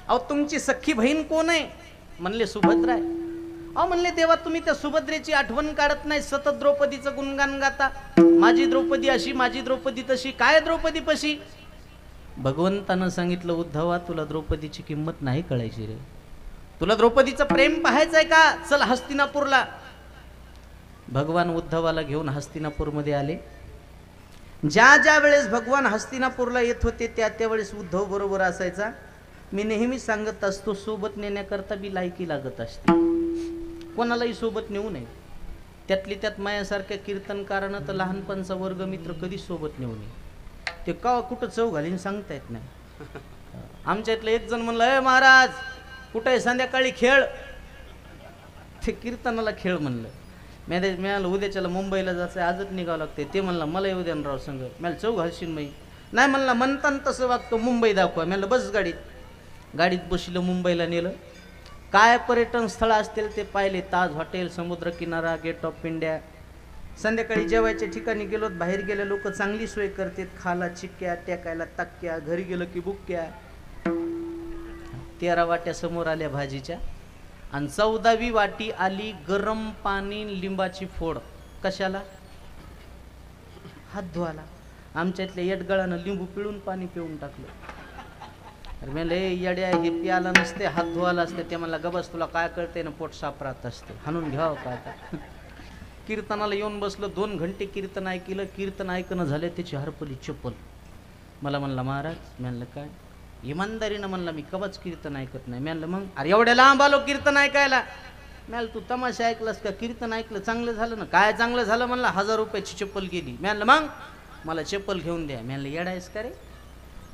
अहो तुमची सख्खी बहीण कोण आहे म्हणले सुभद्रा आहे अहो म्हणले देवा तुम्ही त्या सुभद्रेची आठवण काढत नाही सतत द्रौपदीचं गुणगान गाता माझी द्रौपदी अशी माझी द्रौपदी तशी काय द्रौपदी पशी भगवंतानं सांगितलं उद्धवा तुला द्रौपदीची किंमत नाही कळायची रे तुला द्रौपदीचं प्रेम पाहायचंय का चल हस्तिनापूरला भगवान उद्धवाला घेऊन हस्तिनापूरमध्ये आले ज्या ज्या वेळेस भगवान हस्तिनापूरला येत होते त्या त्यावेळेस उद्धव बरोबर असायचा मी नेहमी सांगत असतो सोबत नेण्याकरता बी लायकी लागत असते कोणालाही सोबत नेऊ नये त्यातली त्यात मायासारख्या कीर्तनकारानं तर लहानपणचा वर्ग मित्र कधीच सोबत नेऊ नये ते का कुठं चव घालीन सांगता येत नाही आमच्या इथलं एक जण म्हणलं अय महाराज कुठं आहे संध्याकाळी खेळ ते कीर्तनाला खेळ म्हणलं मिळालं उद्याच्याला मुंबईला जायचं आजच निघावं लागते ते म्हणलं मला येऊ द्या राव संग मला चव घालशील मी नाही म्हणला म्हणताना तसं वागतं मुंबई दाखवा मला बस गाडीत बसलं मुंबईला नेलं काय पर्यटन स्थळ असतील ते पाहिले ताज हॉटेल समुद्र किनारा गेट ऑफ इंडिया संध्याकाळी जेवायच्या ठिकाणी गेलो बाहेर गेले लोक चांगली सोय करतात खाला चिक्क्या टेकायला तक्क्या घरी गेलं की बुक्क्या 13 वाट्या समोर आल्या भाजीच्या आणि 14वी वाटी आली गरम पाणी लिंबाची फोड कशाला हात धुवाला आमच्या इथल्या येडगळानं लिंबू पिळून पाणी पिऊन टाकलं अरे लय येड्या हे प्याला नसते हात धुवाला असते ते मला गबस तुला काय कळते ना पोट साफ राहत असते हाणून घ्यावं का आता कीर्तनाला येऊन बसलं 2 घंटे कीर्तन ऐकलं कीर्तन ऐकणं झालं त्याची हरपली चप्पल मला म्हणला महाराज म्हणलं काय इमानदारीनं म्हणला मी कवच कीर्तन ऐकत नाही म्हणलं मग अरे एवढ्या लांब आलो कीर्तन ऐकायला म्हणलं तू तमाशा ऐकलास का कीर्तन ऐकलं चांगलं झालं ना काय चांगलं झालं म्हणलं 1000 रुपयाची चप्पल गेली म्हणलं मग मला चप्पल घेऊन द्या म्हणलं येडायस का रे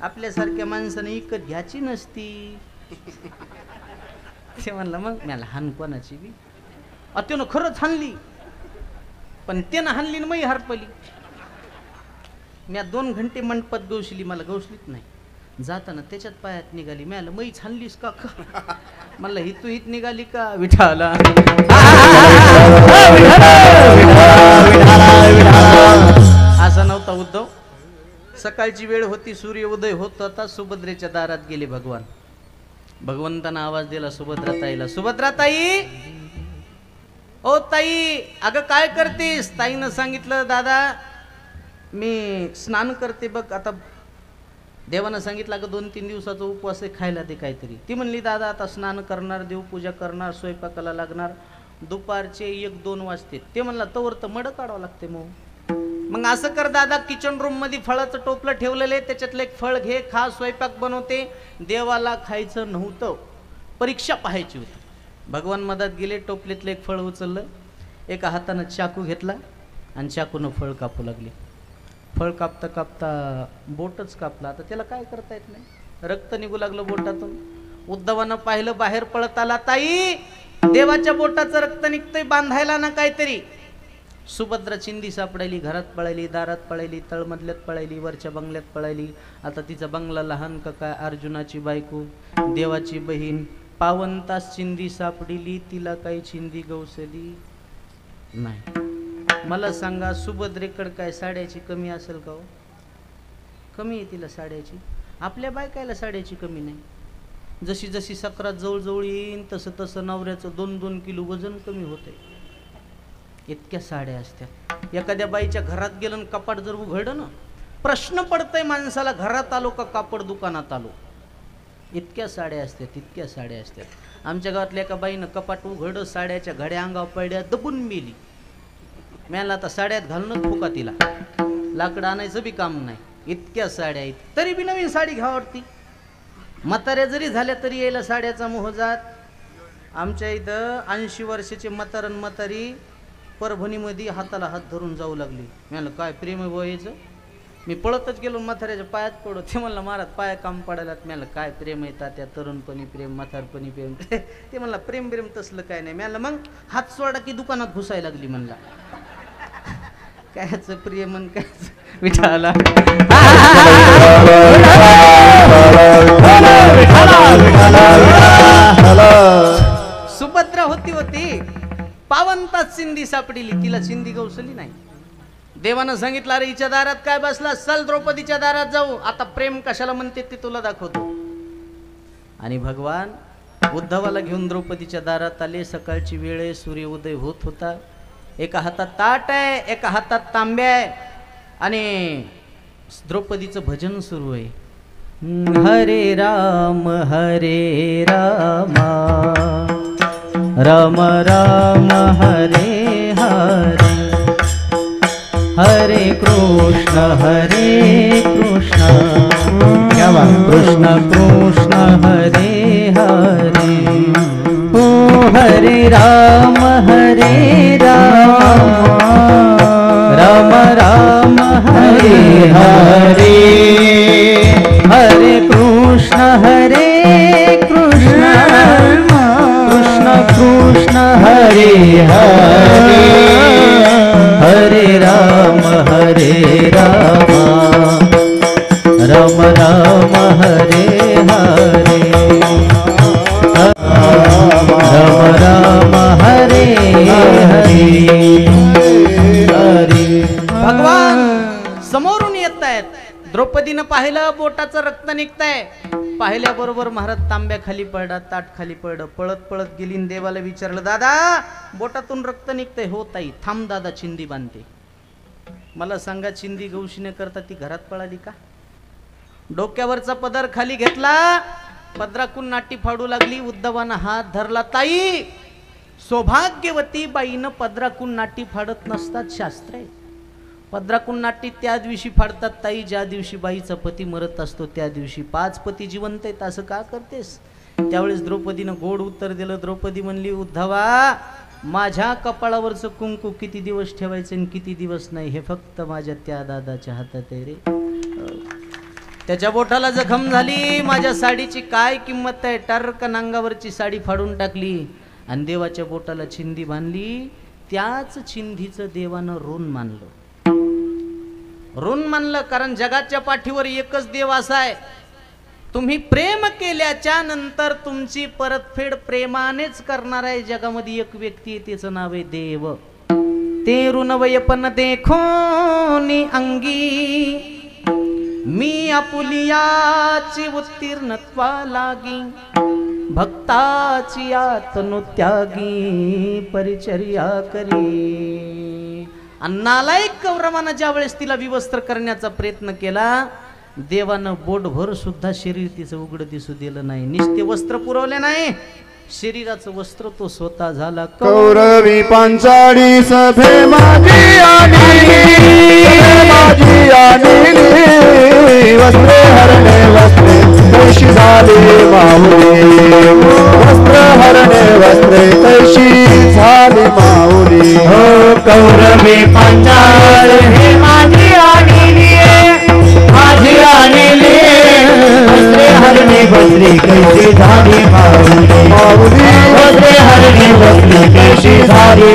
आपल्यासारख्या माणसाने इकत घ्यायची नसती ते म्हणलं मग मला हान कोणाची बी त्यानं खरंच हाणली पण त्यानं हाणली ना मी हरपली मी 2 घंटे मंडपात गवसली मला गवसलीच नाही जाताना त्याच्यात पायात निघाली मी आलं मैच हाणलीस का म्हणलं ही तू हित निघाली का विठाला असा नव्हता उद्धव सकाळची वेळ होती सूर्य उदय होत होता सुभद्रेच्या दारात गेले भगवंतानं आवाज दिला सुभद्राताई ओ ताई अगं काय करतेस ताईनं सांगितलं दादा मी स्नान करते बघ आता देवानं सांगितलं अगं 2-3 दिवसाचा उपवास आहे खायला ते काहीतरी ती म्हणली दादा आता स्नान करणार देवपूजा करणार स्वयंपाकाला लागणार दुपारचे 1-2 वाजते. ते म्हणला तवर तर मड काढावं लागते. मग असं कर दादा, किचन रूम मध्ये फळाचं टोपलं ठेवलेलं आहे, त्याच्यातलं एक फळ घे, खा, स्वयंपाक बनवते. देवाला खायचं नव्हतं, परीक्षा पाहायची होती. भगवान मदत गेले, टोपलीतलं एक फळ उचललं, एका हातानं चाकू घेतला आणि चाकूनं फळ कापू लागले. फळ कापता कापता बोटच कापला. आता त्याला काय करता येत नाही, रक्त निघू लागलं बोटातून. उद्धवानं पाहिलं, बाहेर पळत आला, ताई देवाच्या बोटाचं रक्त निघतंय, बांधायला ना काहीतरी. सुभद्रा चिंदी सापडायली, घरात पळायली, दारात पळायली, तळमधल्यात पळायली, वरच्या बंगल्यात पळायली. आता तिचा बंगला लहान का काय, अर्जुनाची बायको, देवाची बहीण, 52 तास चिंदी सापडिली, तिला काही चिंदी गवसली नाही. मला सांगा, सुभद्रेकडे काय साड्याची कमी असेल का हो? कमी आहे तिला साड्याची. आपल्या बायकायला साड्याची कमी नाही. जशी जशी सक्रात जवळजवळ येईन तसं तसं नवऱ्याचं 2-2 किलो वजन कमी होतंय. इतक्या साड्या असतात. एखाद्या बाईच्या घरात गेलं आणि कपाट जर उघडलं ना, प्रश्न पडतंय माणसाला, घरात आलो का कापड दुकानात आलो. इतक्या साड्या असतात, इतक्या साड्या असतात. आमच्या गावातल्या एका बाईनं कपाट उघडं, साड्याच्या घड्या अंगावर पडल्या, दबून मेली. मला आता साड्यात घालूनच फुका तिला, लाकडं आणायचं बी काम नाही. इतक्या साड्या आहेत, तरी बी नवीन साडी घ्यावं वाटती. म्हाताऱ्या जरी झाल्या तरी यायला साड्याचा मोह जात. आमच्या इथं 80 वर्षाचे म्हातारन म्हातारी परभणीमध्ये हाताला हात धरून जाऊ लागली. मला काय प्रेम आहे वयाचं. मी पळतच गेलो, म्हाताऱ्याच्या पायात पडो. ते म्हणलं महाराज पाया काम पडायला. मला काय प्रेम आहे तात्या, तरुणपणी प्रेम, म्हातारपणी प्रेम. ते म्हणला प्रेम प्रेम तसलं काय नाही. मला मग हात सोडा की दुकानात घुसायला लागली. म्हणला कायचं प्रेम आणि कायचं विठाला. सुभद्रा होती 52 तास चिंदी सापडिली, तिला चिंदी गवसली नाही. देवानं सांगितलं, अरे हिच्या दारात काय बसला, चल द्रौपदीच्या दारात जाऊ. आता प्रेम कशाला म्हणते ते तुला दाखवतो. आणि भगवान उद्धवाला घेऊन द्रौपदीच्या दारात आले. सकाळची वेळ आहे, सूर्य उदय होत होता. एका हातात ताट आहे, एका हातात तांब्या आहे आणि द्रौपदीचं भजन सुरू आहे. हरे राम राम राम हरे हरे, हरे कृष्ण कृष्ण कृष्ण हरे हरे. ओ हरे राम राम राम हरे हरे, हरे कृष्ण कृष्ण कृष्ण हरे हरे, हरे राम राम राम हरे हरे, राम राम हरे हरे. भगवान समोरून येत आहेत. द्रौपदीनं पाहिलं, बोटाचं रक्त निघतंय. पाहिल्याबरोबर महाराज तांब्या खाली पडला, ताट खाली पडलं. पळत पळत गेली, देवाला विचारलं, दादा बोटातून रक्त निघतंय. हो ताई, थांब दादा चिंदी बांधते. मला सांगा, चिंदी गवशी न करता ती घरात पळाली का? डोक्यावरचा पदर खाली घेतला, पदराकून नाटी फाडू लागली. उद्धवानं हात धरला. ताई, सौभाग्यवती बाईनं पदराकून नाटी फाडत नसतात, शास्त्र आहे. पदराकून नाटी त्या दिवशी फाडतात ताई, ज्या दिवशी बाईचा पती मरत असतो त्या दिवशी. 5 पती जिवंत आहेत, असं का करतेस? त्यावेळेस द्रौपदीनं गोड उत्तर दिलं. द्रौपदी म्हणली, उद्धवा, माझ्या कपाळावरचं कुंकू किती दिवस ठेवायचं आणि किती दिवस नाही हे फक्त माझ्या त्या दादाच्या हातात आहे रे. त्याच्या बोटाला जखम झाली, माझ्या साडीची काय किंमत आहे? टर्क नांगावरची साडी फाडून टाकली आणि देवाच्या बोटाला चिंदी बांधली. त्याच चिंधीचं देवानं ऋण मानलं. ऋण मानलं कारण जगाच्या पाठीवर एकच देव असा आहे, तुम्ही प्रेम केल्याच्या नंतर तुमची परतफेड प्रेमानेच करणार आहे. जगामध्ये एक व्यक्ती आहे, त्याचं नाव आहे देव. ते ऋण वयपन देखोनी अंगी, मी आपुलियाची उत्तीर्णत्वा लागी, भक्ताची आत्नु त्यागी परिचर्या करी. नालायक कौरवानं ज्या वेळेस तिला विवस्त्र करण्याचा प्रयत्न केला, देवानं बोटभर सुद्धा शरीर तिचं उघड दिसू दिलं नाही. निस्ते वस्त्र पुरवले नाही, शरीराचं वस्त्र तो स्वतः झाला कौरवी पांचाळी सभे माझी आणली वस्त्रे हरणे वस्त्रे कैशी झाली माऊली वस्त्र हरणे वस्त्रे कैशी झाली माऊली हो कौरवी पांचाळ हे माझी आणली वस्त्रे हरणे वस्त्रे कैशी झाली माऊली माऊली वस्त्रे हरणे वस्त्रे कैशी झाली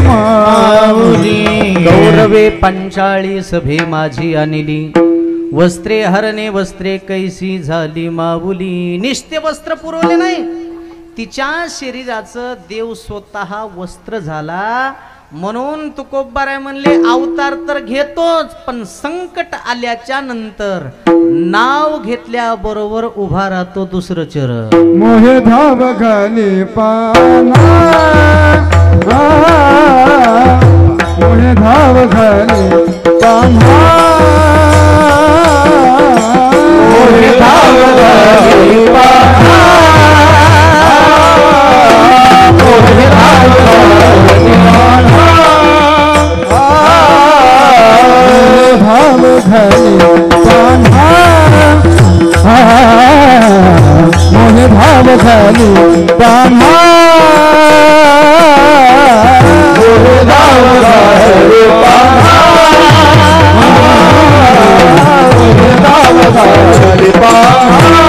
माऊली गौरवे पंचाळी सभे माझी आणली वस्त्रे हरणे वस्त्रे कैसी झाली माऊली निस्ते वस्त्र पुरवले नाही तिच्या शरीराचं देव स्वतः वस्त्र झाला म्हणून तुकोबाराय म्हणले अवतार तर घेतोच पण संकट आल्याच्या नंतर नाव घेतल्याबरोबर उभा राहतो दुसरं चरण मोहे धाव घाली पाना मोहे धाव घाली पाना मोहे धाव घाली पाना मोहे धाव घाली पाना धाव घाली पाना मोहे धाव घाली पाना मोहे धाव घाली पाना मोहे धाव घाली पाना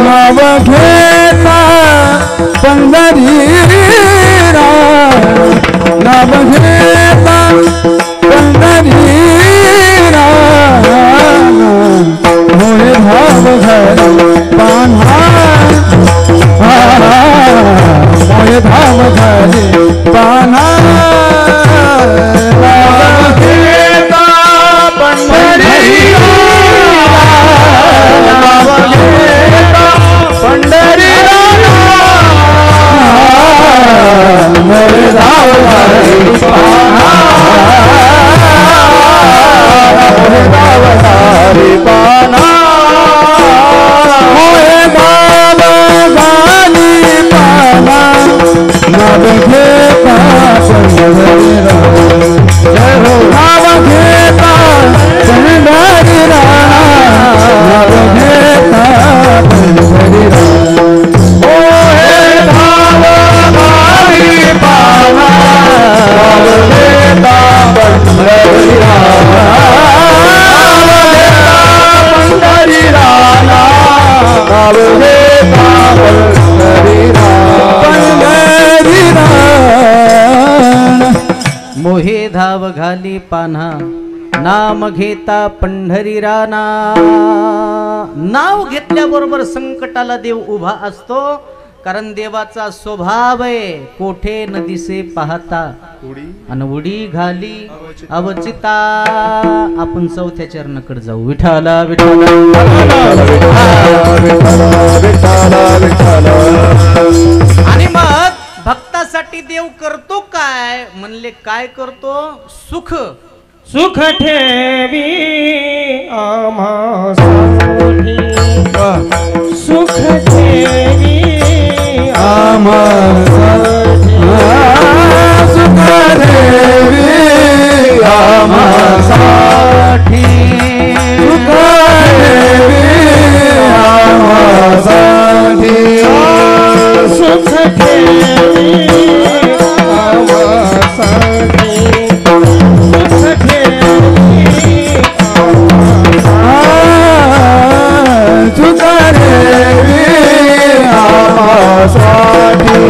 नाव घेता पंढरीरा नाव घेता पंढरीरा मोहे भाव घाली पान्हा मोहे भाव घाली पान्हा घेता पंढरीला नाव घेता पंढरीला मोहे धाव घाली पाना मोहे धाव घाली पाना मोहे भाव घाली पाना नाव घेता पंढरीरा जय हो नाव घेता पंढरीरा नाव घेता पंढरीरा मोहे धाव घाली पाना नाव घेता पंढरीला पंढरीला नाव घेता पंढरीला पंढरीरा मोहे धाव घाली पान्हा नाम घेता पंढरी राना नाव घेतल्याबरोबर संकटाला देव उभा असतो कारण देवाचा स्वभाव आहे कोठे नदीसे पाहता आणि उडी घाली अवचिता आपण चौथ्या चरणाकडे जाऊ विठाला आणि मग भक्तासाठी देव करतो काय म्हणले काय करतो सुख सुख ठेवी आम्हासाठी सुख ठेवी आम्हासाठी सुख देवी आम्हासाठी सुख देवी आम्हासाठी सुख ठेवी आम्हासाठी सुख ठेवी सुख देवी आम्हासाठी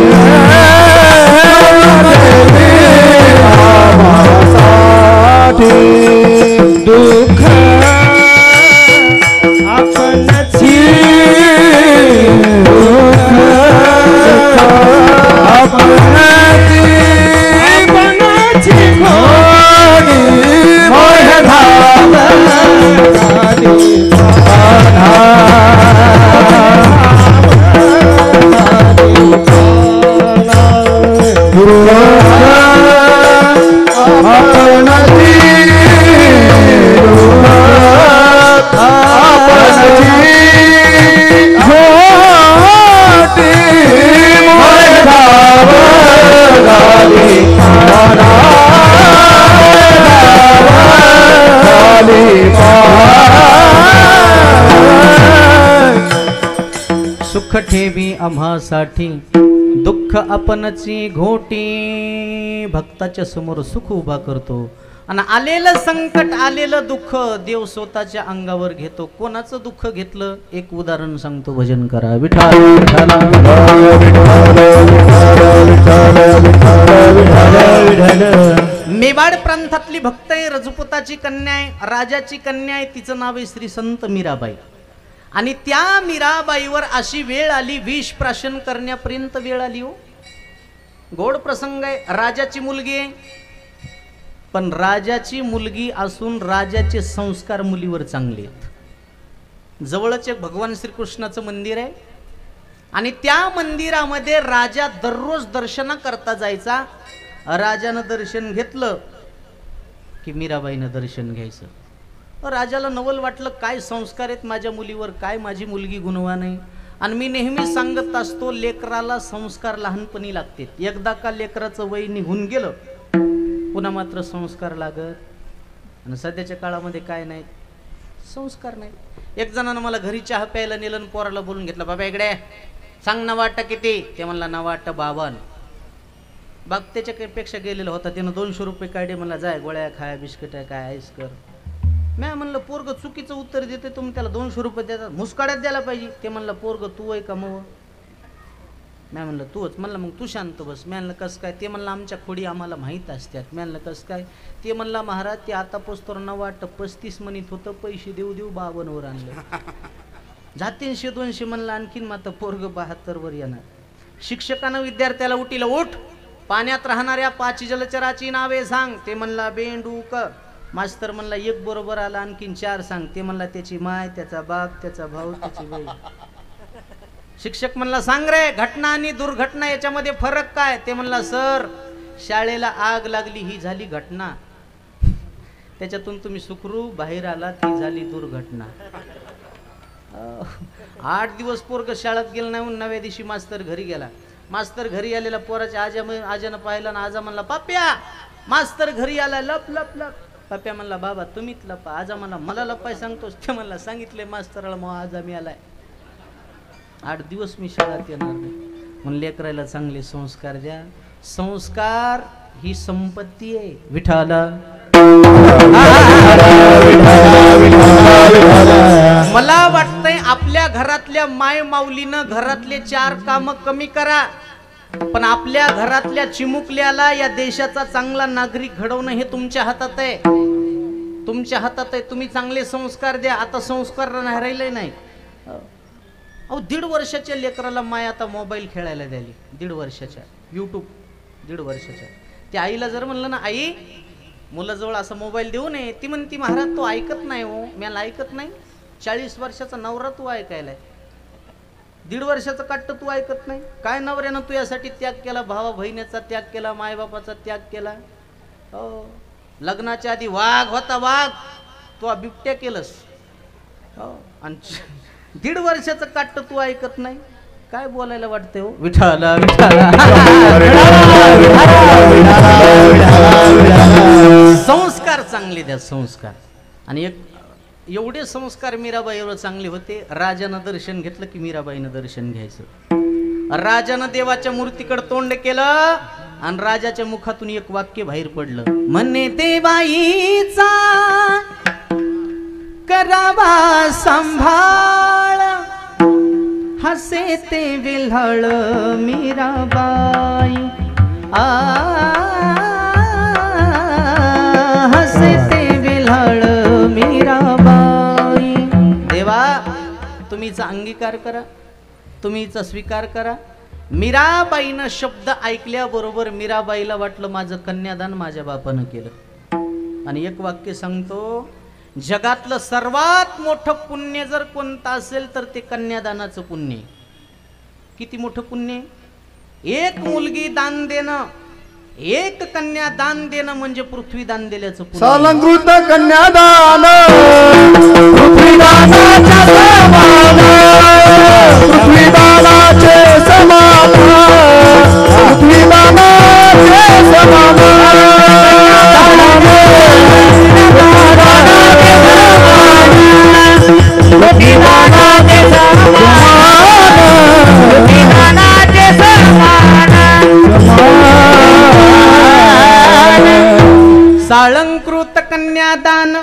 दुःख आपणची आपणची घोडी मोह धाव आपण सुख ठेवी आम्हासाठी दुःख आपणची घोटी. भक्ताच्या समोर सुख उभा करतो आणि आलेलं संकट आलेलं दुःख देव स्वतःच्या अंगावर घेतो. कोणाचं दुःख घेतलं एक उदाहरण सांगतो, भजन करा. विठ्ठल मेवाड प्रांतातली भक्त आहे, रजपुताची कन्या आहे, राजाची कन्या आहे. तिचं नाव आहे श्री संत मीराबाई. आणि त्या मीराबाईवर अशी वेळ आली, विष प्राशन करण्यापर्यंत वेळ आली. हो, गोड प्रसंग आहे. राजाची मुलगी आहे, पण राजाची मुलगी असून राजाचे संस्कार मुलीवर चांगले आहेत. जवळच एक भगवान श्रीकृष्णाचं मंदिर आहे आणि त्या मंदिरामध्ये राजा दररोज दर्शना करता जायचा. राजानं दर्शन घेतलं की मीराबाईनं दर्शन घ्यायचं. राजाला नवल वाटलं, काय संस्कार आहेत माझ्या मुलीवर, काय माझी मुलगी गुणवान आहे. आणि मी नेहमी सांगत असतो, लेकराला संस्कार लहानपणी लागते. एकदा का लेकराचं वय निघून गेलं पुन्हा मात्र संस्कार लागत. आणि सध्याच्या काळामध्ये काय नाही, संस्कार नाही. एक जणानं मला घरी चहा प्यायला नेलं आणि पोराला बोलून घेतलं, बाबा इकडे सांग ना वाटतं किती. ते म्हणला ना वाटतं 52. बाग त्याच्यापेक्षा गेलेला होता. त्यानं 200 रुपये काढले. मला जाय गोळ्या खाय, बिस्किट आहे, काय आईस कर. मी म्हणलं पोरग चुकीचं उत्तर देते, तुम्ही त्याला 200 रुपये देतात, मुस्काड्यात द्यायला पाहिजे. ते म्हणलं पोरग तू आहे का मग. मी म्हणलं तूच. म्हणलं मग तू शांत बस. मी म्हणलं कसं काय. ते म्हणलं आमच्या खोडी आम्हाला माहीत असतात. मी म्हणलं कसं काय. ते म्हणला महाराज ते आता पोचतो न वाटतं 35 म्हणत होतं, पैसे देऊ देऊ 52 वर आणलं. जातीन 100-200 म्हणलं आणखीन मात्र पोरग 72 वर येणार. शिक्षकानं विद्यार्थ्याला उठीला, उठ पाण्यात राहणाऱ्या 5 जलचराची नावे सांग. ते म्हणला बेंडूक. मास्तर म्हणला 1 बरोबर आला, आणखीन 4 सांग. ते म्हणला त्याची माय, त्याचा बाप, त्याचा भाऊ, त्याची बहीण. शिक्षक म्हणला सांग रे, घटना आणि दुर्घटना याच्यामध्ये फरक काय. ते म्हणला सर शाळेला आग लागली ही झाली घटना, त्याच्यातून तुम्ही सुखरूप बाहेर आला ती झाली दुर्घटना. 8 दिवस पोरग शाळेत गेलं नाही म्हणून 9व्या दिवशी मास्तर घरी गेला. मास्तर घरी आलेला पोराच्या आजानं पाहिलं ना. आजा म्हणला पाप्या. मास्तर घरी आला, लप लप लप. पाप्या म्हणला बाबा तुम्हीच लपा. आजा म्हणला मला लपाय सांगतोस. ते म्हणला सांगितले मास्तराला, मग आजा मी आलाय. 8 दिवस मी शाळेत येणार नाही. म्हणून लेकरायला चांगले संस्कार द्या. संस्कार ही संपत्ती आहे. विठाला मला वाटतंय आपल्या घरातल्या माय माऊलीनं घरातले 4 काम कमी करा, पण आपल्या घरातल्या चिमुकल्याला या देशाचा चांगला नागरिक घडवणं हे तुमच्या हातात आहे. तुमच्या हातात आहे. तुम्ही चांगले संस्कार द्या. आता संस्कार राहिले नाही. अहो 1.5 वर्षाच्या लेकराला माय आता मोबाईल खेळायला द्याली. 1.5 वर्षाच्या यूट्यूब 1.5 वर्षाच्या. त्या आईला जर म्हणलं ना आई मुलाजवळ असा मोबाईल देऊ नये, ती म्हणती महाराज तो ऐकत नाही. हो मला ऐकत नाही. 40 वर्षाचा नवरा तू ऐकायलाय, 1.5 वर्षाचं काट्ट तू ऐकत नाही. काय नवऱ्यानं तू यासाठी त्याग केला, भावा बहिणीचा त्याग केला, मायबापाचा त्याग केला. हो लग्नाच्या आधी वाघ होता वाघ, तू बिबट्या केलंस. हो आणि 1.5 वर्षाचं काट्ट तू ऐकत नाही. काय बोलायला वाटते हो. विठाला विठाला संस्कार चांगले द्या. संस्कार. आणि एक एवढे संस्कार मीराबाईवर चांगले होते. राजानं दर्शन घेतलं की मीराबाईनं दर्शन घ्यायचं. राजानं देवाच्या मूर्तीकडे तोंड केलं आणि राजाच्या मुखातून एक वाक्य बाहेर पडलं, म्हणे देवाईचा करावा संभाळ, हसे ते विल्हळ मीराबाई. हसे ते विल्हळ मीराबाई. देवा तुम्हीचा अंगीकार करा, तुम्हीचा स्वीकार करा. मीराबाईनं शब्द ऐकल्याबरोबर मीराबाईला वाटलं माझं कन्यादान माझ्या बापानं केलं. आणि एक वाक्य सांगतो, जगातलं सर्वात मोठं पुण्य जर कोणतं असेल तर ते कन्यादानाचं पुण्य. किती मोठं पुण्य. एक मुलगी दान देणं, एक कन्या दान देणं म्हणजे पृथ्वी दान दिल्याचं पुण्य. सालंकृत कन्यादान पृथ्वीदानाच्या समान, पृथ्वीदानाचे समान, पृथ्वीदानाचे समान. साळंकृत कन्यादान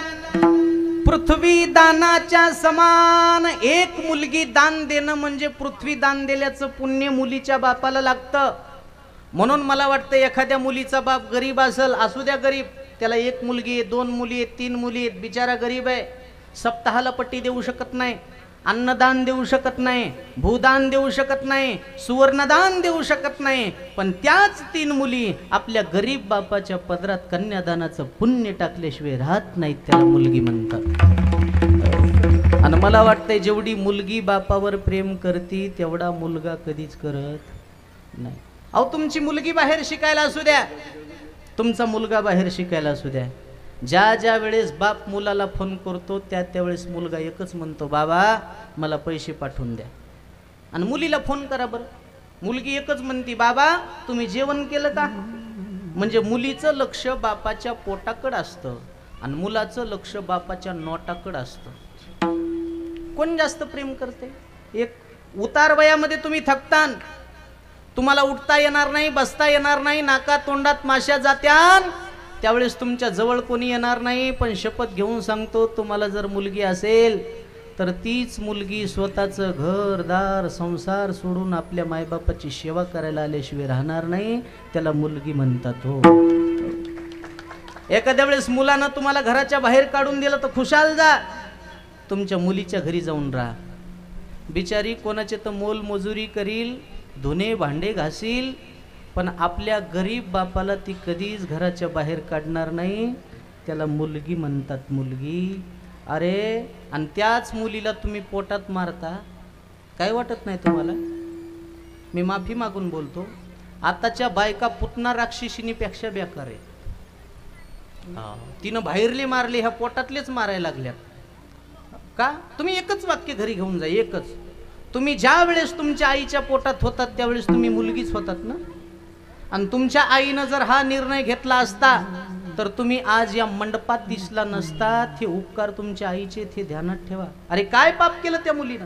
पृथ्वी दानाच्या समान. एक मुलगी दान देणं म्हणजे पृथ्वी दान दिल्याचं पुण्य मुलीच्या बापाला लागतं. म्हणून मला वाटतं एखाद्या मुलीचा बाप गरीब असेल, असू द्या गरीब, त्याला एक मुलगी आहे, 2 मुली आहेत, 3 मुली आहेत, बिचारा गरीब आहे, सप्ताहाला पट्टी देऊ शकत नाही, अन्नदान देऊ शकत नाही, भूदान देऊ शकत नाही, सुवर्णदान देऊ शकत नाही, पण त्याच 3 मुली आपल्या गरीब बापाच्या पदरात कन्यादानाचं पुण्य टाकल्याशिवाय राहत नाहीत, त्याला मुलगी म्हणतात. आणि मला वाटतंय जेवढी मुलगी बापावर प्रेम करती तेवढा मुलगा कधीच करत नाही. अहो तुमची मुलगी बाहेर शिकायला असू द्या, तुमचा मुलगा बाहेर शिकायला असू द्या, ज्या ज्या वेळेस बाप मुलाला फोन करतो त्या त्यावेळेस मुलगा एकच म्हणतो, बाबा मला पैसे पाठवून द्या. आणि मुलीला फोन करा बरं, मुलगी एकच म्हणती, बाबा तुम्ही जेवण केलं का. म्हणजे मुलीचं लक्ष बापाच्या पोटाकडं असतं आणि मुलाचं लक्ष बापाच्या नोटाकडं असतं. कोण जास्त प्रेम करते. एक उतार वयामध्ये तुम्ही थकतान, तुम्हाला उठता येणार नाही, बसता येणार नाही, नाका तोंडात माश्या जात्यान, त्यावेळेस तुमच्या जवळ कोणी येणार नाही. पण शपथ घेऊन सांगतो, तुम्हाला जर मुलगी असेल तर तीच मुलगी स्वतःचं घरदार संसार सोडून आपल्या मायबापाची सेवा करायला आल्याशिवाय राहणार नाही, त्याला मुलगी म्हणतात. हो, एखाद्या वेळेस मुलानं तुम्हाला घराच्या बाहेर काढून दिलं तर खुशाल जा, तुमच्या मुलीच्या घरी जाऊन राहा. बिचारी कोणाचे तर मोल मजुरी करील, धुणे भांडे घासील, पण आपल्या गरीब बापाला ती कधीच घराच्या बाहेर काढणार नाही, त्याला मुलगी म्हणतात. मुलगी. अरे आणि त्याच मुलीला तुम्ही पोटात मारता, काय वाटत नाही तुम्हाला. मी माफी मागून बोलतो, आताच्या बायका पुतना राक्षसिनीपेक्षा बेकार आहे. तिनं बाहेरले मारले, ह्या पोटातलेच मारायला लागल्यात का. तुम्ही एकच वाक्य घरी घेऊन जा, एकच. तुम्ही ज्या वेळेस तुमच्या आईच्या पोटात होतात त्यावेळेस तुम्ही मुलगीच होतात ना. आणि तुमच्या आईनं जर हा निर्णय घेतला असता तर तुम्ही आज या मंडपात दिसला नसता. ते उपकार तुमच्या आईचे ते ध्यानात ठेवा. अरे काय पाप केलं त्या मुलीनं.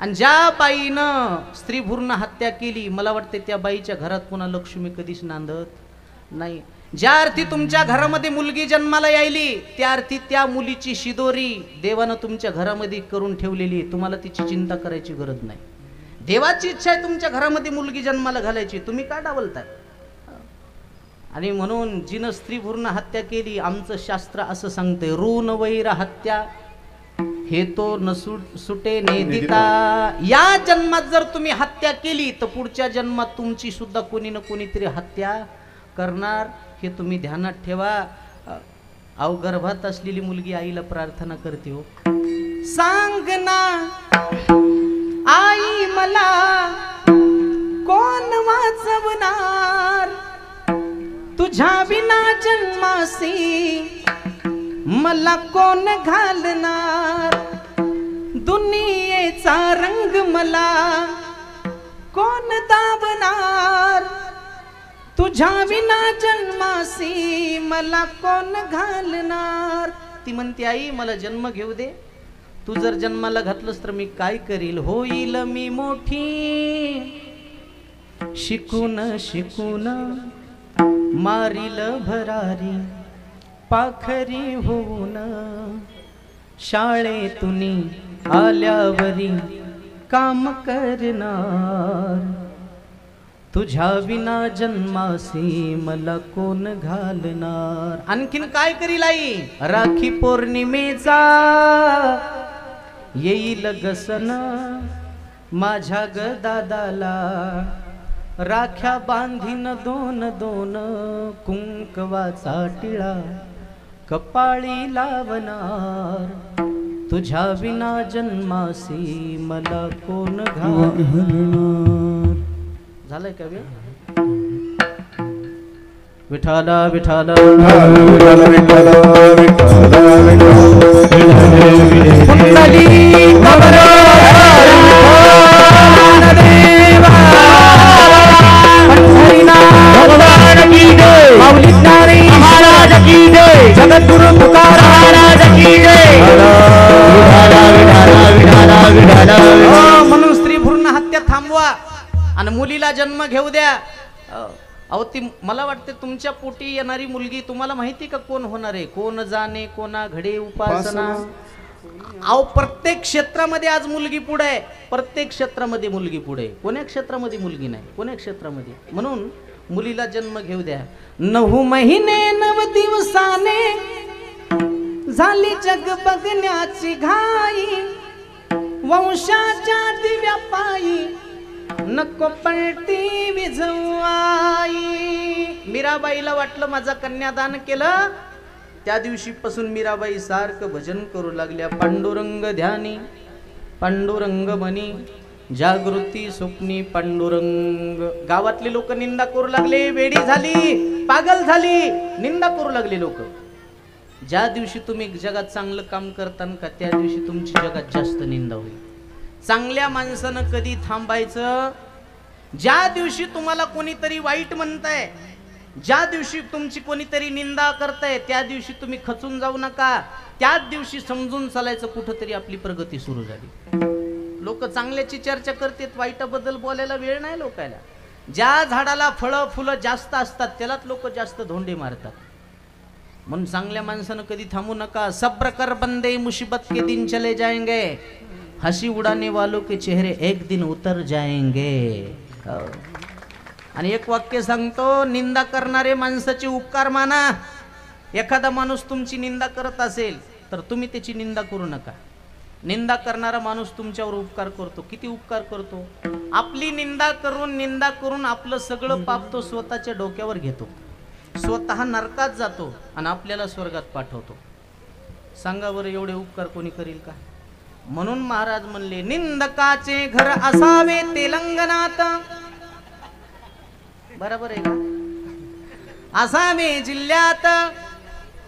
आणि ज्या बाईनं स्त्री भ्रूण हत्या केली, मला वाटते त्या बाईच्या घरात पुन्हा लक्ष्मी कधीच नांदत नाही. ज्या अर्थी तुमच्या घरामध्ये मुलगी जन्माला यायली त्या अर्थी त्या मुलीची शिदोरी देवानं तुमच्या घरामध्ये करून ठेवलेली, तुम्हाला तिची चिंता करायची गरज नाही. देवाची इच्छा आहे तुमच्या घरामध्ये मुलगी जन्माला घालायची, तुम्ही का डावलताय. आणि म्हणून जिनं स्त्री भ्रूण हत्या केली, आमचं शास्त्र असं सांगतंय, ऋण वैर हत्या हे तो न सुटे ने दिता. या जन्मात जर तुम्ही हत्या केली तर पुढच्या जन्मात तुमची सुद्धा कोणी ना कोणीतरी हत्या करणार, हे तुम्ही ध्यानात ठेवा. अहो गर्भात असलेली मुलगी आईला प्रार्थना करते, हो सांग ना आई मला कोण वाचवणार, तुझ्या विना जन्मासी मला कोण घालणार, दुनियेचा रंग मला कोण दाबणार, तुझ्या विना जन्मासी मला कोण घालणार. ती म्हणते, आई मला जन्म घेऊ दे, तू जर जन्माला घातलंस तर मी काय करील. होईल मी मोठी शिकून शिकून मारील भरारी, पाखरी होऊन शाळेतून आल्यावरी काम करणार, तुझ्या विना जन्मासी मला कोण घालणार. आणखीन काय करील आई. राखी पौर्णिमेचा येईल गसन माझ्या ग दादाला, राख्या बांधीन 2-2 कुंकवाचा टिळा कपाळी लावणार, तुझ्या विना जन्मासी मला कोण घालणार. झालंय का वेळ. विठाला विठाला जगद्गुरु तुकाराम महाराज की जय. म्हणून स्त्री भ्रूण हत्या थांबवा आणि मुलीला जन्म घेऊ द्या. अहो ती मला वाटते तुमच्या पोटी येणारी मुलगी तुम्हाला माहिती का कोण होणार आहे? कोण जाणे कोणा घडे उपासना. अहो प्रत्येक क्षेत्रामध्ये आज मुलगी पुढे आहे. प्रत्येक क्षेत्रामध्ये मुलगी पुढे आहे. कोण्या क्षेत्रामध्ये मुलगी नाही? कोण्या क्षेत्रामध्ये? म्हणून मुलीला जन्म घेऊ द्या. 9 महिने 9 दिवसाने झाली जग बघण्याची घाई, वंशाच्या दिव्या पायी नको पलटी विझवाई. मीराबाईला वाटलं माझा कन्यादान केलं, त्या दिवशीपासून मीराबाई सारखं भजन करू लागल्या. पांडुरंग ध्यानी पांडुरंग मनी जागृती स्वप्नी पांडुरंग. गावातले लोक निंदा करू लागले, वेडी झाली पागल झाली, निंदा करू लागले लोक. ज्या दिवशी तुम्ही जगात चांगलं काम करता का त्या दिवशी तुमची जगात जास्त निंदा होईल. चांगल्या माणसानं कधी थांबायचं? ज्या दिवशी तुम्हाला कोणीतरी वाईट म्हणताय, ज्या दिवशी तुमची कोणीतरी निंदा करताय त्या दिवशी तुम्ही खचून जाऊ नका. त्याच दिवशी समजून चालायचं कुठंतरी आपली प्रगती सुरू झाली. लोक चांगल्याची चर्चा करतात, वाईटाबद्दल बोलायला वेळ नाही लोकायला. ज्या झाडाला फळं फुलं जास्त असतात त्यालाच लोक जास्त धोंडे मारतात. म्हणून चांगल्या माणसानं कधी थांबू नका. सब्र कर बंदे मुसीबत के दिन चले जाएंगे, हंसी उड़ाने वालों के चेहरे एक दिन उतर जाएंगे. आणि एक वाक्य सांगतो, निंदा करणारे माणसाचे उपकार माना. एखादा माणूस तुमची निंदा करत असेल तर तुम्ही त्याची निंदा करू नका. निंदा करणारा माणूस तुमच्यावर उपकार करतो. किती उपकार करतो? आपली निंदा करून आपलं सगळं पाप तो स्वतःच्या डोक्यावर घेतो, स्वतः नरकात जातो आणि आपल्याला स्वर्गात पाठवतो. सांगा बरं एवढे उपकार कोणी करील का? म्हणून महाराज म्हणले, निंदकाचे घर असावे तेलंगणात. बरोबर आहे का? असावे जिल्ह्यात,